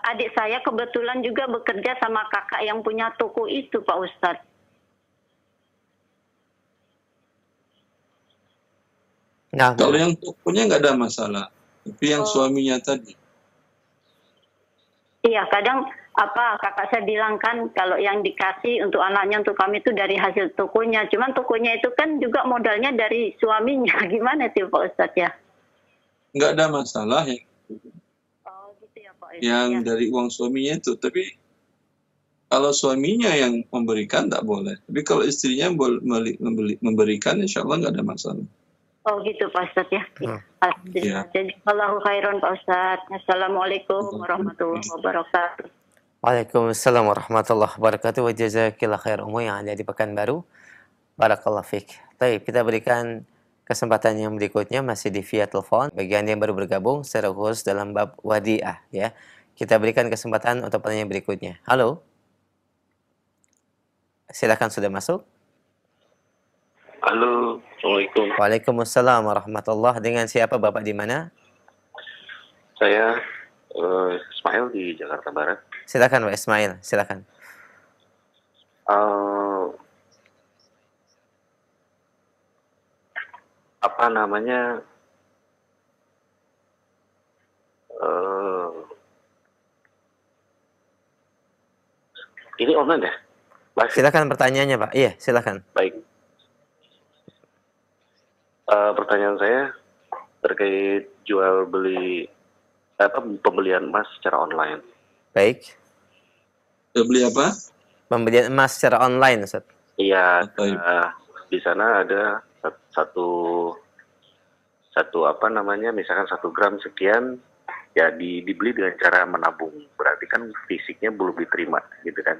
Adik saya kebetulan juga bekerja sama kakak yang punya toko itu, Pak Ustadz. Nah, kalau yang tokonya nggak ada masalah, tapi yang suaminya tadi. Iya, kadang kakak saya bilang kan kalau yang dikasih untuk anaknya, untuk kami itu dari hasil tokonya. Cuman tokonya itu kan juga modalnya dari suaminya. Gimana sih Pak Ustadz ya? Nggak ada masalah ya. Yang ya. Dari uang suaminya itu, tapi kalau suaminya yang memberikan tak boleh, tapi kalau istrinya memberikan, insya Allah nggak ada masalah. Oh gitu Pak Ustadz ya. Alhamdulillah. Jadi Allahu khairan Pak Ustadz. Assalamualaikum warahmatullahi wabarakatuh. Waalaikumsalam warahmatullahi wabarakatuh. Wa jazakillah khair umum yang ada di Pekanbaru. Barakallah fiqh. Baik, kita berikan kesempatan yang berikutnya masih di via telepon. Bagi Anda yang baru bergabung secara khusus dalam bab wadi'ah ya. Kita berikan kesempatan untuk pertanyaan berikutnya. Halo. Silakan sudah masuk. Halo, Assalamualaikum. Waalaikumsalam warahmatullahi. Dengan siapa Bapak di mana? Saya Ismail di Jakarta Barat. Silakan Pak Ismail, silakan. apa namanya, ini online ya? Baik, Silakan pertanyaannya, Pak. Iya, silakan. baik. Pertanyaan saya terkait jual beli pembelian emas secara online. Baik. Beli apa? Pembelian emas secara online, Ustaz. Iya, Baik. di sana ada satu apa namanya, misalkan 1 gram sekian, ya dibeli dengan cara menabung. Berarti kan fisiknya belum diterima, gitu kan?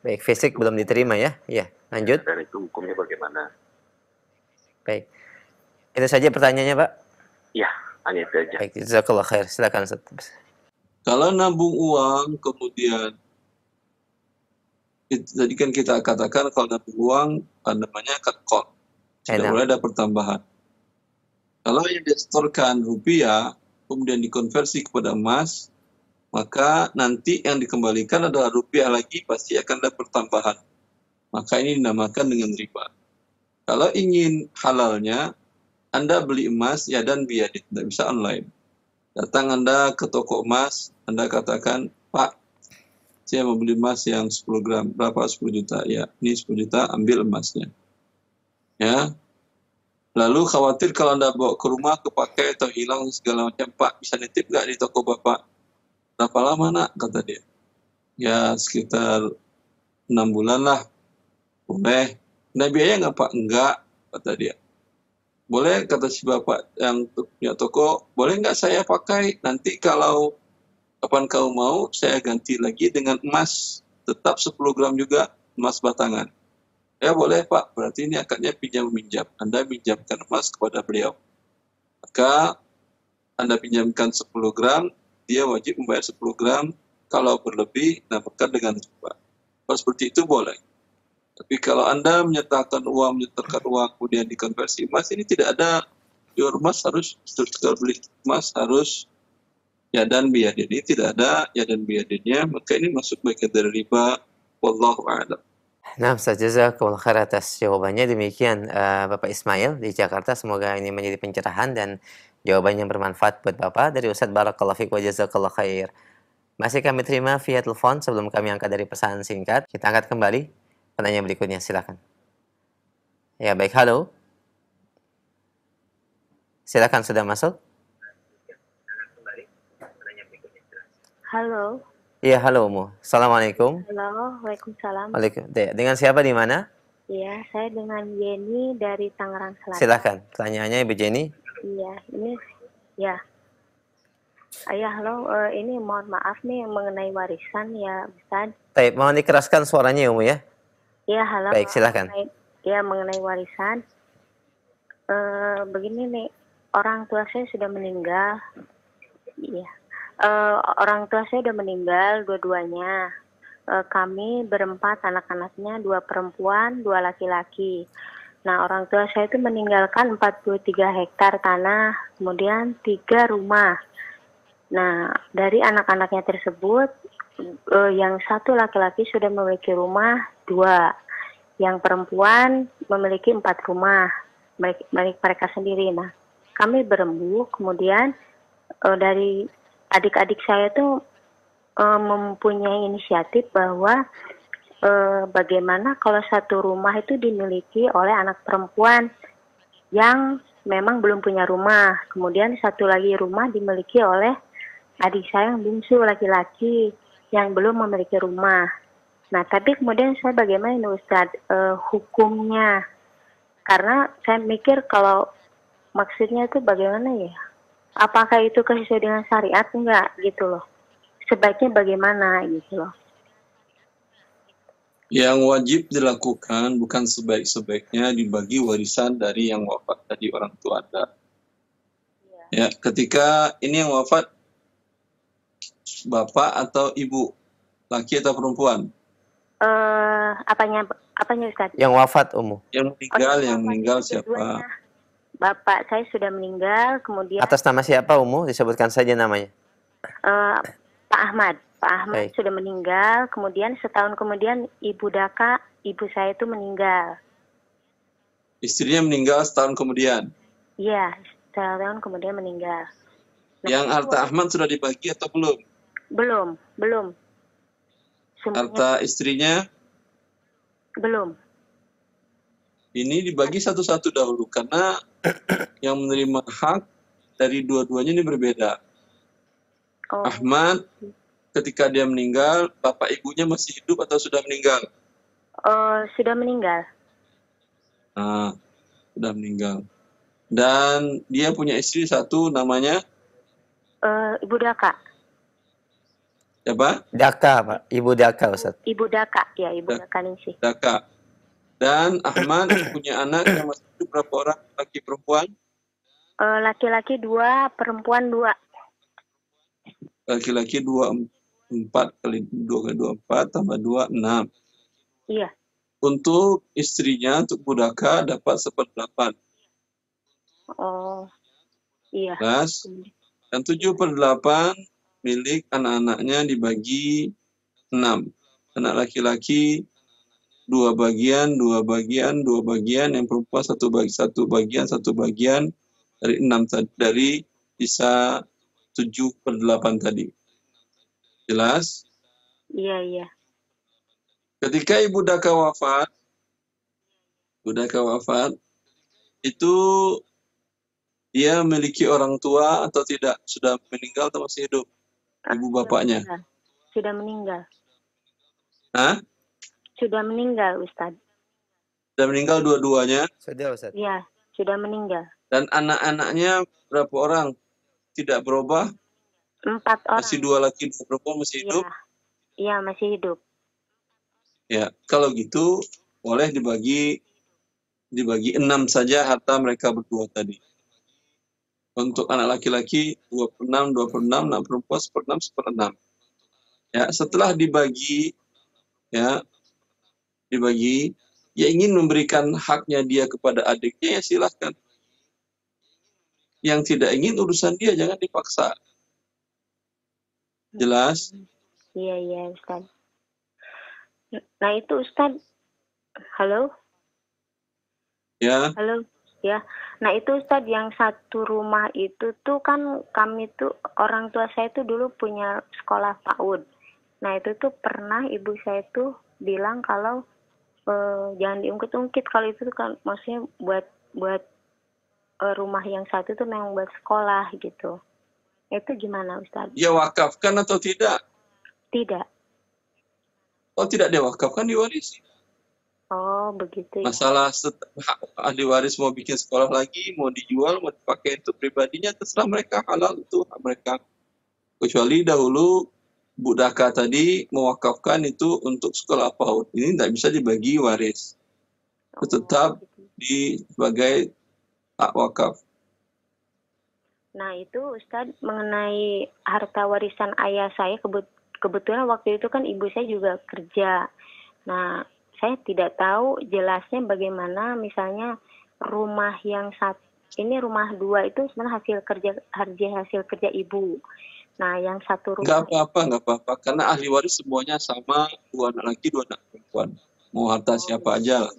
Baik, fisik belum diterima ya. Iya, lanjut. Dan itu hukumnya bagaimana? Baik. Itu saja pertanyaannya, Pak. Ya, hanya itu aja. Baik, jazakallah khair. Silakan, Ustaz. Kalau nabung uang kemudian tadi kan kita katakan kalau nabung uang namanya cut call, tidak boleh ada pertambahan. Kalau yang disetorkan rupiah kemudian dikonversi kepada emas, maka nanti yang dikembalikan adalah rupiah lagi, pasti akan ada pertambahan. Maka ini dinamakan dengan riba. Kalau ingin halalnya, Anda beli emas ya dan biaya, tidak bisa online. Datang Anda ke toko emas, Anda katakan, Pak, saya mau beli emas yang 10 gram, berapa? 10 juta. Ya, ini 10 juta, ambil emasnya. Ya. Lalu khawatir kalau Anda bawa ke rumah, kepakai atau hilang segala macam, Pak, bisa nitip nggak di toko Bapak? Berapa lama, nak? Kata dia. Ya, sekitar 6 bulan lah. Boleh. Nah, biaya nggak, Pak? Enggak, kata dia. Boleh, kata si Bapak yang punya toko, boleh nggak saya pakai? Nanti kalau kapan kau mau, saya ganti lagi dengan emas. Tetap 10 gram juga, emas batangan. Ya boleh, Pak, berarti ini akadnya pinjam-minjam. Anda pinjamkan emas kepada beliau. Maka Anda pinjamkan 10 gram, dia wajib membayar 10 gram. Kalau berlebih, namakan dengan riba. Kalau seperti itu boleh. Tapi kalau Anda menyertakan uang, kemudian dikonversi emas, ini tidak ada jual emas harus, jual beli emas harus ya dan biadin. Ini tidak ada ya dan biadinnya, maka ini masuk bagian dari riba. Wallahu a'lam. Nah, Ustaz, jazakallah khair atas jawabannya. Demikian Bapak Ismail di Jakarta. Semoga ini menjadi pencerahan dan jawaban yang bermanfaat buat Bapak dari Ustaz. Barakallahu fiik wa jazakallah khair. Masih kami terima via telepon sebelum kami angkat dari pesan singkat. Kita angkat kembali pertanyaan berikutnya, silakan. Ya, baik, halo. Silakan, sudah masuk. Halo. Iya, halo, Umu. Assalamualaikum. Halo, waalaikumsalam. Dengan siapa di mana? Iya, saya dengan Jenny dari Tangerang Selatan. Silakan, pertanyaannya Ibu Jenny. Iya, ini ya. Ayah, halo, ini mohon maaf nih mengenai warisan ya, Ustaz. Baik, mohon dikeraskan suaranya ya, Umu ya. Iya, halo. Baik, silakan. Mengenai warisan. Begini nih, orang tua saya sudah meninggal. Iya. Orang tua saya sudah meninggal dua-duanya. Kami berempat anak-anaknya, 2 perempuan, 2 laki-laki. Nah, orang tua saya itu meninggalkan 43 hektar tanah, kemudian 3 rumah. Nah, dari anak-anaknya tersebut, yang 1 laki-laki sudah memiliki rumah 2. Yang perempuan memiliki 4 rumah, milik mereka sendiri. Nah, kami berembuk, kemudian dari adik-adik saya tuh mempunyai inisiatif bahwa bagaimana kalau 1 rumah itu dimiliki oleh anak perempuan yang memang belum punya rumah. Kemudian 1 lagi rumah dimiliki oleh adik saya yang bungsu laki-laki yang belum memiliki rumah. Nah, tapi kemudian saya bagaimana ini Ustaz hukumnya? Karena saya mikir kalau maksudnya itu bagaimana ya? Apakah itu sesuai dengan syariat? Enggak gitu loh. Sebaiknya bagaimana gitu loh. Yang wajib dilakukan bukan sebaik-sebaiknya dibagi warisan dari yang wafat tadi orang tua Anda. Ya, ketika ini yang wafat bapak atau ibu, laki atau perempuan? Apanya Ustaz? Yang wafat, Umu. Yang meninggal siapa? Bapak saya sudah meninggal, kemudian Atas nama siapa, Umu? Disebutkan saja namanya. Pak Ahmad. Pak Ahmad Baik. sudah meninggal, kemudian setahun kemudian ibu Daka, ibu saya itu meninggal. Istrinya meninggal setahun kemudian. Iya, setahun kemudian meninggal. Nah, Yang itu harta Ahmad sudah dibagi atau belum? belum. Semuanya Harta istrinya belum. ini dibagi satu-satu dahulu karena yang menerima hak dari dua-duanya ini berbeda. Oh, Ahmad ketika dia meninggal, bapak ibunya masih hidup atau sudah meninggal? sudah meninggal. Nah, sudah meninggal. Dan dia punya istri satu namanya Ibu Daka. siapa? Daka, Pak. Ibu Daka, Ustaz. Ibu Daka, ya Ibu Daka Ningsih. Daka. Dan Ahmad punya anak yang masih hidup berapa orang? Laki perempuan? Laki-laki 2, perempuan 2. Laki-laki 4 kali 4 tambah 2, 6. Iya. Untuk istrinya, untuk Budaka dapat 1/8. Oh, iya. Jelas? Dan 7/8 milik anak-anaknya dibagi 6. Anak laki-laki 2 bagian, 2 bagian, 2 bagian, yang perempuan 1 bagian, 1 bagian dari 6 dari sisa 7/8 tadi. Jelas? Iya. Ketika Ibu Daka wafat, itu dia memiliki orang tua atau tidak? Sudah meninggal atau masih hidup? Ibu bapaknya. Sudah meninggal. Hah? Sudah meninggal, Ustadz. Sudah meninggal dua-duanya? Sudah, Ustaz. Iya, sudah meninggal. Dan anak-anaknya berapa orang? Tidak berubah? 4 orang. Masih 2 laki 2 perempuan masih hidup? Iya, masih hidup. Ya, kalau gitu boleh dibagi 6 saja harta mereka berdua tadi. Untuk anak laki-laki 2/6, anak perempuan 1/6. Ya, setelah dibagi, dia ingin memberikan haknya dia kepada adiknya, ya silahkan. Yang tidak ingin urusan dia, jangan dipaksa. Jelas? Iya, Ustadz. Nah itu Ustadz, halo? Ya. Halo, ya. Nah itu Ustadz, yang satu rumah itu tuh kan kami tuh, orang tua saya tuh dulu punya sekolah PAUD. Nah itu tuh pernah ibu saya tuh bilang kalau jangan diungkit-ungkit, kalau itu tuh kan maksudnya buat rumah yang satu tuh memang buat sekolah gitu. Itu gimana Ustadz? Dia wakafkan atau tidak? Tidak. Kalau tidak diwakafkan, diwarisi. Oh begitu ya. Masalah ahli waris mau bikin sekolah lagi, mau dijual, mau dipakai untuk pribadinya, terserah mereka, halal itu hak mereka. Kecuali dahulu Bu Daka tadi mewakafkan itu untuk sekolah PAUD. Ini tidak bisa dibagi waris. Itu tetap sebagai hak wakaf. Nah itu Ustadz, mengenai harta warisan ayah saya, kebetulan waktu itu kan ibu saya juga kerja. Nah saya tidak tahu jelasnya bagaimana, misalnya rumah yang ini rumah 2 itu sebenarnya hasil kerja ibu. Nah yang satu rumah Nggak apa-apa, karena ahli waris semuanya sama, 2 anak laki 2 anak perempuan, mau harta siapa aja.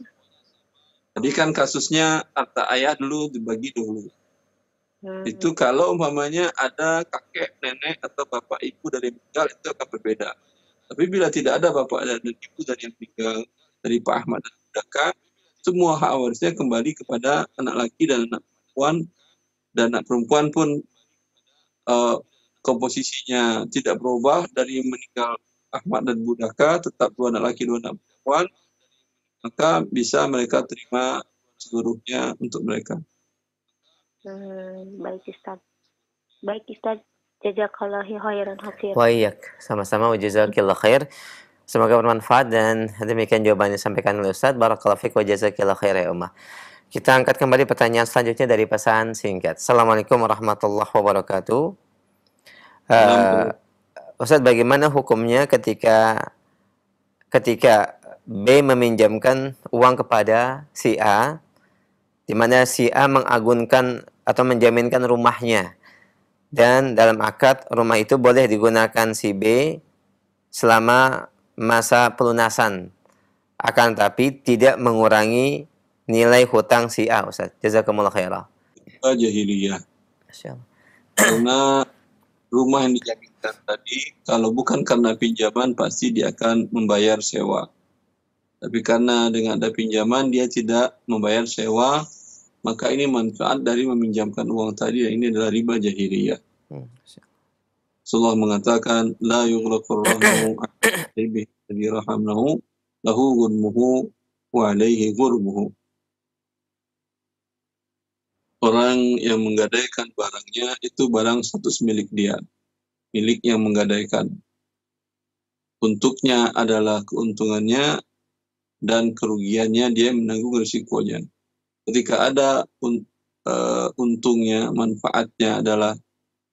Jadi kan kasusnya harta ayah dulu dibagi dulu. Itu kalau umpamanya ada kakek, nenek, atau bapak ibu dari meninggal, itu akan berbeda. Tapi bila tidak ada bapak dan ibu dari yang meninggal, dari Pak Ahmad dan Daka, semua hak warisnya kembali kepada anak laki dan anak perempuan. Dan anak perempuan pun komposisinya tidak berubah dari meninggal Ahmad dan Budaka, tetap 2 anak laki 2 anak perempuan, maka bisa mereka terima seluruhnya untuk mereka. Baik Ustaz, jazakallahu khairan hafiz. Waiyak, sama-sama, wa jazakillah khair. Semoga bermanfaat, dan demikian jawabannya disampaikan oleh Ustaz. Barakallahu fiik wa jazakillah khair ya ummah. Kita angkat kembali pertanyaan selanjutnya dari pesan singkat. Assalamualaikum warahmatullahi wabarakatuh. Ustaz, bagaimana hukumnya ketika B meminjamkan uang kepada si A, di mana si A mengagunkan atau menjaminkan rumahnya, dan dalam akad rumah itu boleh digunakan si B selama masa pelunasan, akan tapi tidak mengurangi nilai hutang si A, Ustaz. Jazakumullah khairan. riba jahiliyah. Masya Allah. Karena rumah yang dijaminkan tadi, kalau bukan karena pinjaman, pasti dia akan membayar sewa. Tapi karena dengan ada pinjaman, dia tidak membayar sewa, maka ini manfaat dari meminjamkan uang tadi, dan ini adalah riba jahiliyah. Masya Allah. Rasulullah mengatakan, La yughlaqur rahmu alaihi alladhi rahamnahu, lahu ghurmuhu wa alaihi ghurmuhu. Orang yang menggadaikan barangnya itu barang status milik dia, milik yang menggadaikan. Untuknya adalah keuntungannya dan kerugiannya dia menanggung risikonya. Ketika ada untungnya, manfaatnya adalah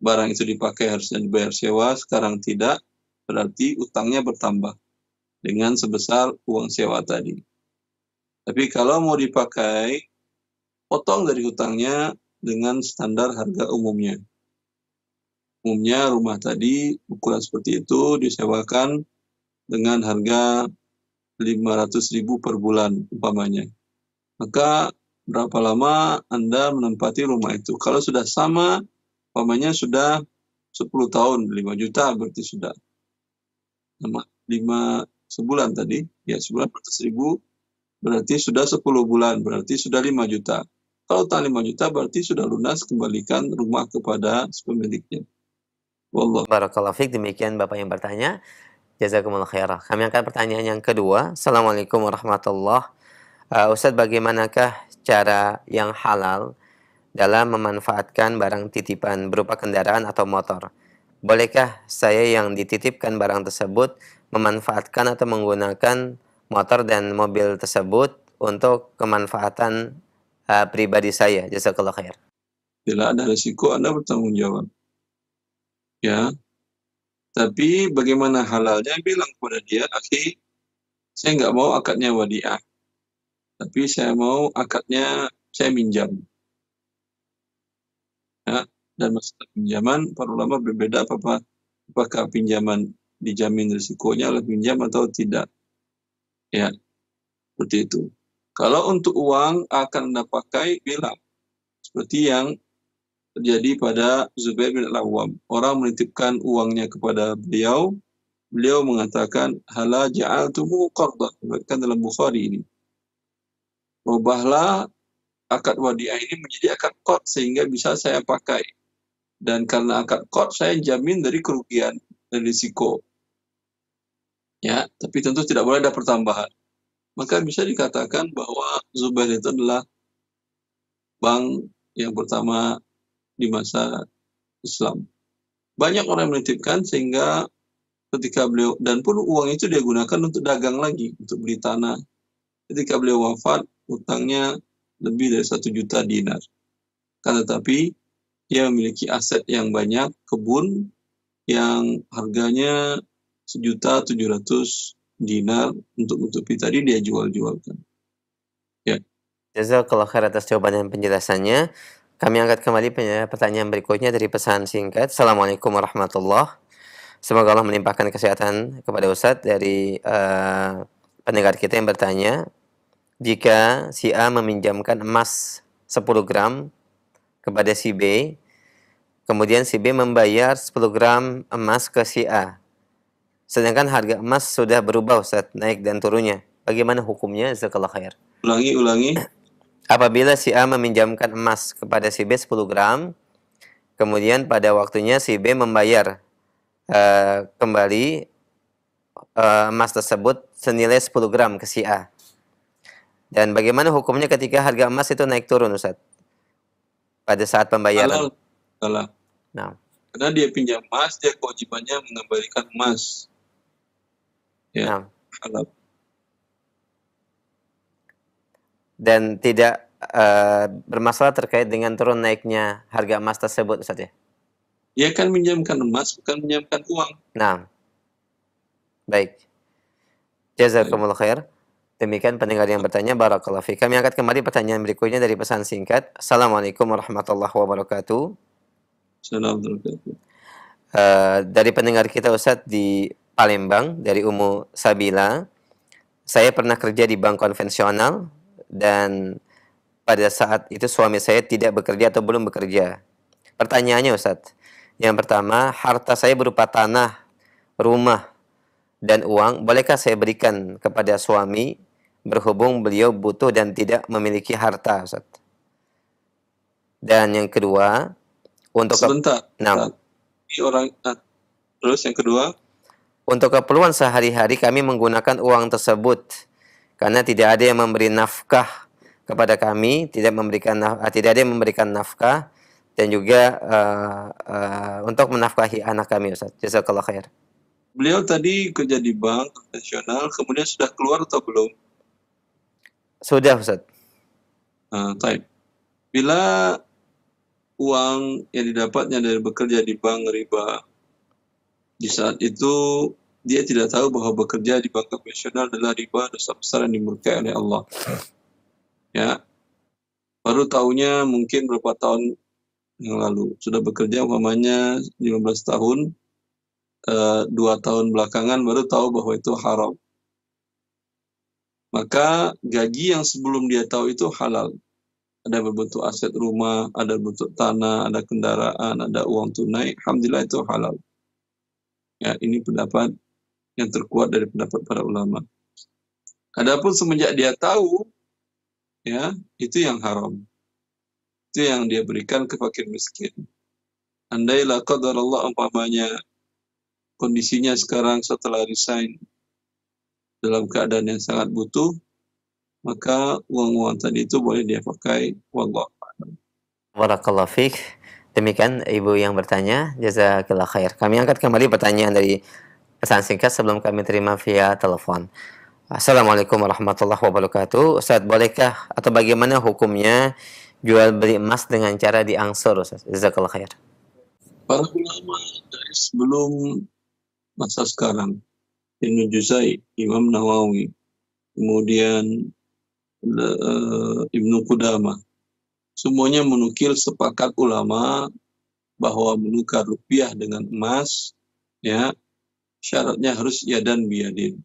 barang itu dipakai harusnya dibayar sewa, sekarang tidak, berarti utangnya bertambah dengan sebesar uang sewa tadi. Tapi kalau mau dipakai, potong dari hutangnya dengan standar harga umumnya. Umumnya rumah tadi ukuran seperti itu disewakan dengan harga 500.000 per bulan umpamanya. Maka berapa lama Anda menempati rumah itu? Kalau sudah sama, umpamanya sudah 10 tahun, 5 juta berarti sudah. 5 sebulan tadi, ya sebulan 100.000, berarti sudah 10 bulan, berarti sudah 5 juta. Kalau utang 5 juta berarti sudah lunas, kembalikan rumah kepada pemiliknya. Wallah. Barakallahu fiik, demikian Bapak yang bertanya. Jazakumullah khairah. Kami angkat pertanyaan yang kedua. Assalamualaikum warahmatullahi wabarakatuh. Ustaz, bagaimanakah cara yang halal dalam memanfaatkan barang titipan berupa kendaraan atau motor? Bolehkah saya yang dititipkan barang tersebut memanfaatkan atau menggunakan motor dan mobil tersebut untuk kemanfaatan pribadi saya? Jazakallah khair. Bila ada risiko, Anda bertanggung jawab. Ya. Tapi bagaimana halalnya? Bilang kepada dia, akhi, saya nggak mau akadnya wadiah. Tapi saya mau akadnya saya minjam. Ya. Dan masalah pinjaman, para ulama berbeda apakah pinjaman dijamin risikonya oleh pinjam atau tidak. Ya, seperti itu. Kalau untuk uang akan Anda pakai, bilang. Seperti yang terjadi pada Zubair bin Al-Awwam. Orang menitipkan uangnya kepada beliau. Beliau mengatakan, hala ja'altumu qardah. Kan dalam Bukhari ini. Rubahlah akad wadiah ini menjadi akad qard sehingga bisa saya pakai. Dan karena akad qard saya jamin dari kerugian dan risiko. Ya, tapi tentu tidak boleh ada pertambahan. Maka bisa dikatakan bahwa Zubair itu adalah bank yang pertama di masa Islam. Banyak orang yang menitipkan sehingga ketika beliau, dan pun uang itu dia gunakan untuk dagang lagi, untuk beli tanah. Ketika beliau wafat, utangnya lebih dari 1 juta dinar. Kan tetapi dia memiliki aset yang banyak, kebun yang harganya 1.700.000 dinar untuk menutupi tadi dia jual-jualkan. Ya. Jazakallah khair atas jawaban dan penjelasannya. Kami angkat kembali pertanyaan berikutnya dari pesan singkat. Assalamualaikum warahmatullahi wabarakatuh. Semoga Allah melimpahkan kesehatan kepada Ustadz. Dari pendengar kita yang bertanya, jika si A meminjamkan emas 10 gram kepada si B, kemudian si B membayar 10 gram emas ke si A, sedangkan harga emas sudah berubah Ustadz, naik dan turunnya, bagaimana hukumnya? Jazakallah khair. Ulangi. Apabila si A meminjamkan emas kepada si B 10 gram, kemudian pada waktunya si B membayar kembali emas tersebut senilai 10 gram ke si A. Dan bagaimana hukumnya ketika harga emas itu naik turun, Ustaz? Pada saat pembayaran. Salah. Nah. Karena dia pinjam emas, dia kewajibannya mengembalikan emas. Ya. Nah. Halal. Dan tidak bermasalah terkait dengan turun naiknya harga emas tersebut, Ustaz ya? Dia kan minjamkan emas, bukan minjamkan uang. Nah, baik. Jazakumullah khair. Demikian pendengar yang bertanya, barakallahu fiik. Kami angkat kembali pertanyaan berikutnya dari pesan singkat. Assalamualaikum warahmatullahi wabarakatuh. Assalamualaikum. Dari pendengar kita Ustaz di Palembang, dari Ummu Sabila. Saya pernah kerja di bank konvensional dan pada saat itu suami saya tidak bekerja atau belum bekerja. Pertanyaannya Ustadz, yang pertama, harta saya berupa tanah, rumah, dan uang, bolehkah saya berikan kepada suami berhubung beliau butuh dan tidak memiliki harta, Ustadz? Dan yang kedua, untuk Sebentar. Nah, terus yang kedua, untuk keperluan sehari-hari kami menggunakan uang tersebut karena tidak ada yang memberi nafkah kepada kami, tidak ada yang memberikan nafkah, dan juga untuk menafkahi anak kami, Ustaz. Jazakallah khair. Beliau tadi kerja di bank nasional, kemudian sudah keluar atau belum? Sudah, Ustaz. Baik. Bila uang yang didapatnya dari bekerja di bank riba, di saat itu dia tidak tahu bahwa bekerja di bank konvensional adalah riba, dosa besar yang dimurkai oleh Allah. Ya, baru tahunya mungkin berapa tahun yang lalu. Sudah bekerja umpamanya 15 tahun, 2 tahun belakangan baru tahu bahwa itu haram. Maka gaji yang sebelum dia tahu itu halal. Ada berbentuk aset rumah, ada berbentuk tanah, ada kendaraan, ada uang tunai. Alhamdulillah itu halal. Ya, ini pendapat yang terkuat dari pendapat para ulama. Adapun semenjak dia tahu, ya, itu yang haram. Itu yang dia berikan ke fakir miskin. Andailah qadar Allah umpamanya kondisinya sekarang setelah resign dalam keadaan yang sangat butuh, maka uang-uang tadi itu boleh dia pakai. Wallahu a'lam. Barakallahu fiik. Demikian Ibu yang bertanya, jazakallah khair. Kami angkat kembali pertanyaan dari pesan singkat sebelum kami terima via telepon. Assalamualaikum warahmatullahi wabarakatuh. Ustaz, bolehkah atau bagaimana hukumnya jual beli emas dengan cara diangsur, Ustaz? Jazakallah khair. Para ulama dari sebelum masa sekarang, Ibnu Juzai, Imam Nawawi, kemudian Ibnu Qudamah, semuanya menukil sepakat ulama bahwa menukar rupiah dengan emas, ya, syaratnya harus yadan biyadin.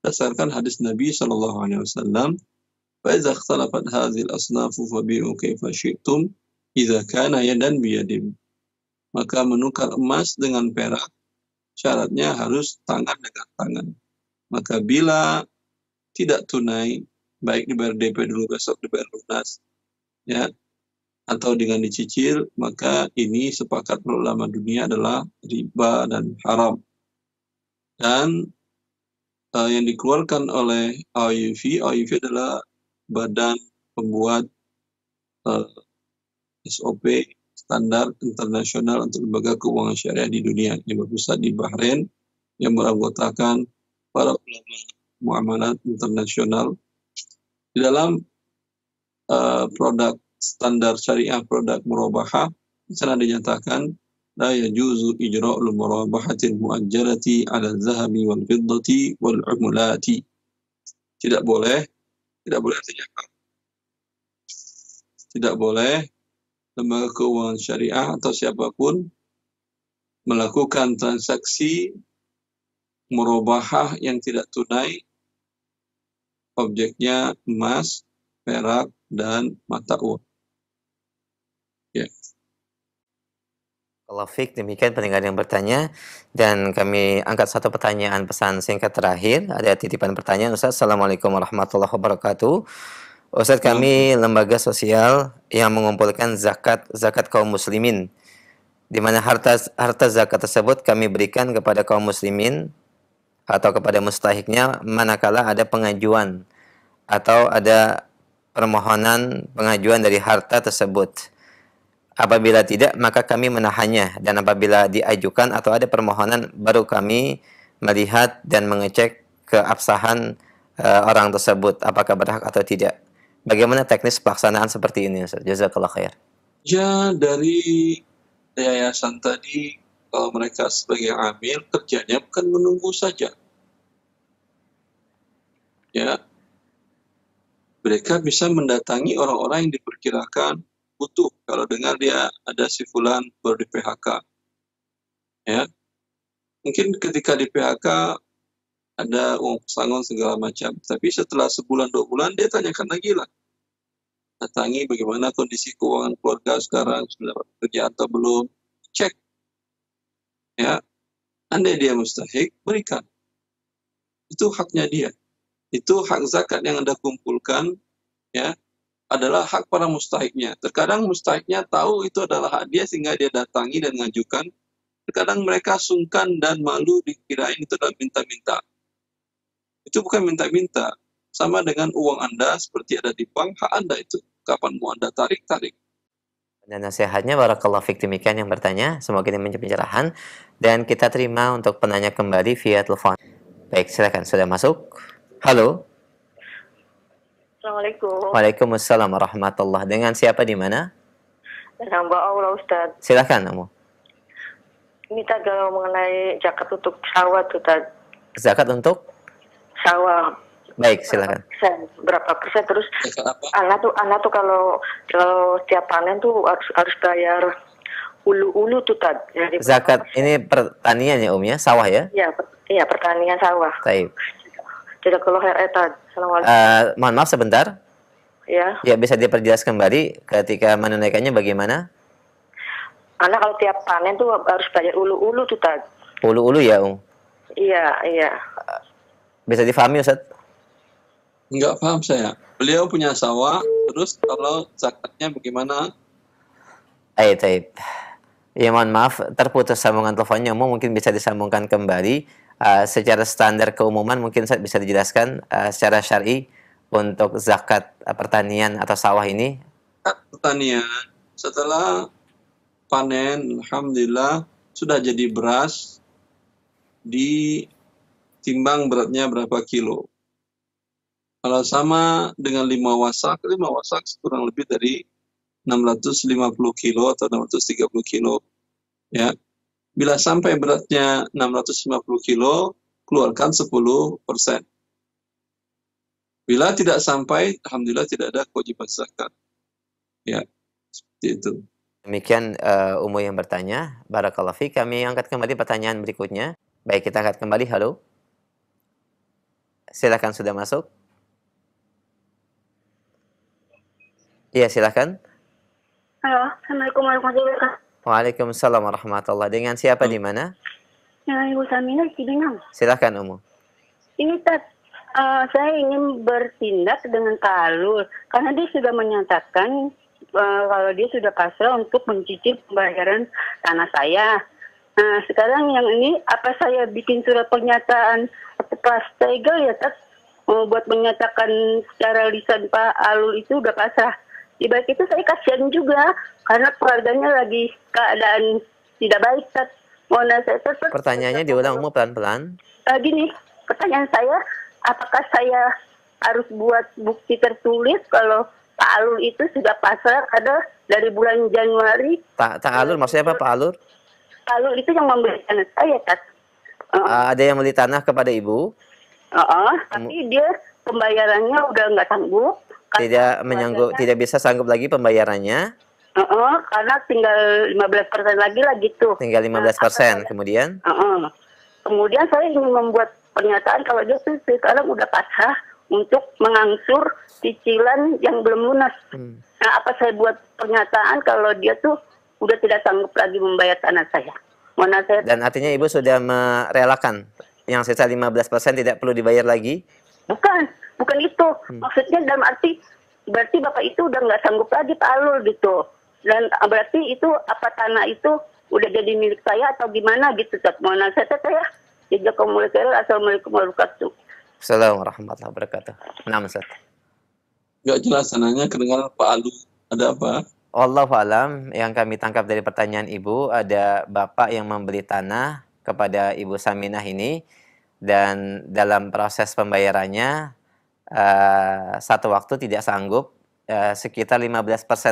Berdasarkan hadis Nabi SAW, فَإِذَا اخْتَلَفَتْ هَذِهِ الْأَصْنَافُ فَبِيعُوا كَيْفَ شِئْتُمْ إِذَا كَانَ يَدًا بِيَدٍ. Maka menukar emas dengan perak, syaratnya harus tangan dengan tangan. Maka bila tidak tunai, baik dibayar DP dulu besok dibayar lunas, ya, atau dengan dicicil, maka ini sepakat para ulama dunia adalah riba dan haram. Dan yang dikeluarkan oleh AIV adalah badan pembuat SOP standar internasional untuk lembaga keuangan syariah di dunia yang berpusat di Bahrain, yang beranggotakan para ulama muamalat internasional. Di dalam produk standar syariah, produk murabahah, di sana dinyatakan la yajuzu ijra'ul murabahatil muajjalati 'ala az-zahabi wal fiddati wal 'umulati. Tidak boleh artinya apa? Tidak boleh lembaga keuangan syariah atau siapapun melakukan transaksi murabahah yang tidak tunai, objeknya emas, perak, dan mata uang. Ya. Kalau Fik, demikian pendengar yang bertanya, dan kami angkat satu pertanyaan pesan singkat terakhir. Ada titipan pertanyaan, Ustaz. Assalamualaikum warahmatullahi wabarakatuh. Ustaz, kami lembaga sosial yang mengumpulkan zakat kaum muslimin, di mana harta zakat tersebut kami berikan kepada kaum muslimin atau kepada mustahiknya manakala ada pengajuan atau ada permohonan pengajuan dari harta tersebut. Apabila tidak, maka kami menahannya, dan apabila diajukan atau ada permohonan, baru kami melihat dan mengecek keabsahan orang tersebut, apakah berhak atau tidak. Bagaimana teknis pelaksanaan seperti ini, Ustaz? Jazakallah khair. Ya, dari yayasan tadi, kalau mereka sebagai amil, kerjanya bukan menunggu saja. Ya, mereka bisa mendatangi orang-orang yang diperkirakan butuh. Kalau dengar dia ada si fulan baru di PHK, ya, mungkin ketika di PHK ada uang pesangon segala macam, tapi setelah sebulan 2 bulan dia tanyakan lagi lah, datangi bagaimana kondisi keuangan keluarga sekarang, sudah dapat kerja atau belum, cek. Ya, andai dia mustahik, berikan. Itu haknya dia. Itu hak zakat yang Anda kumpulkan, ya, adalah hak para mustahiknya. Terkadang mustahiknya tahu itu adalah hak dia sehingga dia datangi dan mengajukan. Terkadang mereka sungkan dan malu dikirain itu adalah minta-minta. Itu bukan minta-minta. Sama dengan uang Anda seperti ada di bank, hak Anda itu. Kapan mau Anda tarik. Dan nasihatnya barakallahu fiik, demikian yang bertanya. Semoga ini menjadi pencerahan. Dan kita terima untuk penanya kembali via telepon. Baik, silakan. Sudah masuk? Halo. Assalamualaikum. Waalaikumsalam warahmatullahi. Dengan siapa di mana? Dengan Mbak Allah, Ustaz. Silakan, Umu. Ini tadi mengenai zakat untuk sawah tuh tadi. Zakat untuk? Sawah. Baik, silakan. Berapa persen? Terus Zakat apa? anak tuh kalau setiap panen tuh harus bayar ulu tuh tadi. Jadi Zakat ini pertanian ya, ya? Sawah ya? Iya, pertanian sawah. Baik. Jadi kalau tadi. Assalamualaikum. Mohon maaf sebentar. Ya. Ya, bisa diperjelas kembali ketika menunaikannya bagaimana? Anak kalau tiap panen tuh harus bayar ulu tuh tadi. Ulu-ulu ya, Iya. Bisa difahami, Ustaz? Enggak paham saya. Beliau punya sawah, terus kalau zakatnya bagaimana? Taib. Ya, mohon maaf, terputus sambungan teleponnya. Mungkin bisa disambungkan kembali. Secara standar keumuman mungkin Ustaz bisa dijelaskan secara syar'i untuk zakat pertanian atau sawah ini. Pertanian setelah panen, alhamdulillah sudah jadi beras, ditimbang beratnya berapa kilo. Kalau sama dengan 5 wasak kurang lebih dari 650 kilo atau 630 kilo. Ya. Bila sampai beratnya 650 kilo, keluarkan 10%. Bila tidak sampai, alhamdulillah tidak ada kewajiban zakat. Ya, seperti itu. Demikian Umu yang bertanya. Barakallahu fiik. Kami angkat kembali pertanyaan berikutnya. Baik, kita angkat kembali. Halo. Silakan, sudah masuk. Iya, silakan. Halo, Assalamualaikum warahmatullahi wabarakatuh. Waalaikumsalam warahmatullahi. Dengan siapa di mana? Dengan Ibu Samina di Cibinong. Silakan, Umu. Ini saya ingin bertindak dengan Pak Alul karena dia sudah menyatakan kalau dia sudah pasrah untuk mencicil pembayaran tanah saya. Nah, sekarang yang ini apa saya bikin surat pernyataan atau pastegel ya, Tat? Buat menyatakan secara lisan Pak Alul itu udah pasrah. Di balik itu saya kasihan juga karena keluarganya lagi keadaan tidak baik, Tat. Mohon nasihat, Tat. Pertanyaannya diulang, Umu, pelan-pelan. Gini, pertanyaan saya, apakah saya harus buat bukti tertulis kalau Pak Alul itu sudah pasrah karena dari bulan Januari. Pak Alul maksudnya apa, Pak Alul? Pak Alul itu yang membeli tanah saya, Tat. Ada yang beli tanah kepada Ibu? Tapi dia pembayarannya udah nggak sanggup. Tidak bisa sanggup lagi pembayarannya. Karena tinggal 15% lagi lah gitu. Tinggal 15%, kemudian? Kemudian saya ingin membuat pernyataan kalau dia tuh sekarang udah pasrah untuk mengangsur cicilan yang belum lunas. Nah, apa saya buat pernyataan kalau dia tuh udah tidak sanggup lagi membayar tanah saya? Dan artinya Ibu sudah merelakan yang sisa 15% tidak perlu dibayar lagi? Bukan itu. Maksudnya dalam arti berarti Bapak itu udah nggak sanggup lagi Pak Alul gitu. Dan berarti itu apa tanah itu udah jadi milik saya atau gimana gitu, Tat? Mohon nasihat saya. Assalamualaikum warahmatullahi wabarakatuh. Assalamualaikum warahmatullahi wabarakatuh. Nah, Ustaz. Nggak jelas sananya, kedengaran Pak Alul. Ada apa? Wallahu alam, yang kami tangkap dari pertanyaan Ibu, ada Bapak yang membeli tanah kepada Ibu Saminah ini, dan dalam proses pembayarannya satu waktu tidak sanggup, sekitar 15%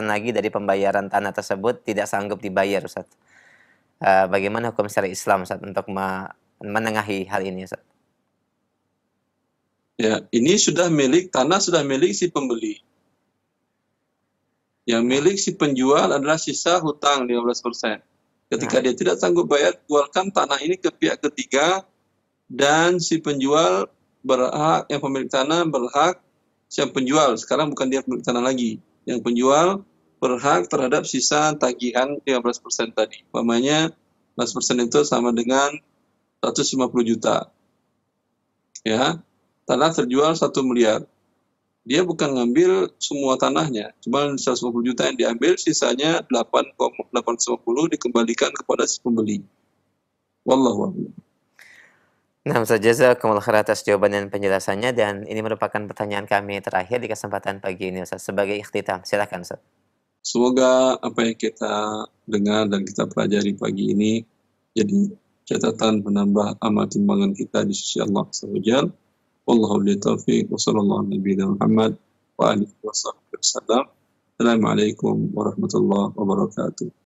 lagi dari pembayaran tanah tersebut tidak sanggup dibayar, Ustaz. Bagaimana hukum syariat Islam, Ustaz, untuk menengahi hal ini, Ustaz? Ya, ini tanah sudah milik si pembeli. Yang milik si penjual adalah sisa hutang 15%. Ketika dia tidak sanggup bayar, jualkan tanah ini ke pihak ketiga, dan si penjual berhak, yang pemilik tanah berhak, si penjual, sekarang bukan dia pemilik tanah lagi, Yang penjual berhak terhadap sisa tagihan 15% tadi. Umpamanya 15% itu sama dengan 150 juta. Ya, tanah terjual 1 miliar. Dia bukan ngambil semua tanahnya, cuma 150 juta yang diambil, sisanya 8,850 dikembalikan kepada si pembeli. Wallahu a'lam. Nah, Ustaz, jazakumullah khair atas jawaban dan penjelasannya, dan ini merupakan pertanyaan kami terakhir di kesempatan pagi ini, Ustaz, sebagai ikhtitam. Silakan, Ustaz. Semoga apa yang kita dengar dan kita pelajari pagi ini jadi catatan menambah amal timbangan kita di sisi Allah SWT. Wallahu billahi taufiq wa sallallahu alaihi Muhammad wa alihi wa sahbihi wasallam. Assalamualaikum warahmatullahi wabarakatuh.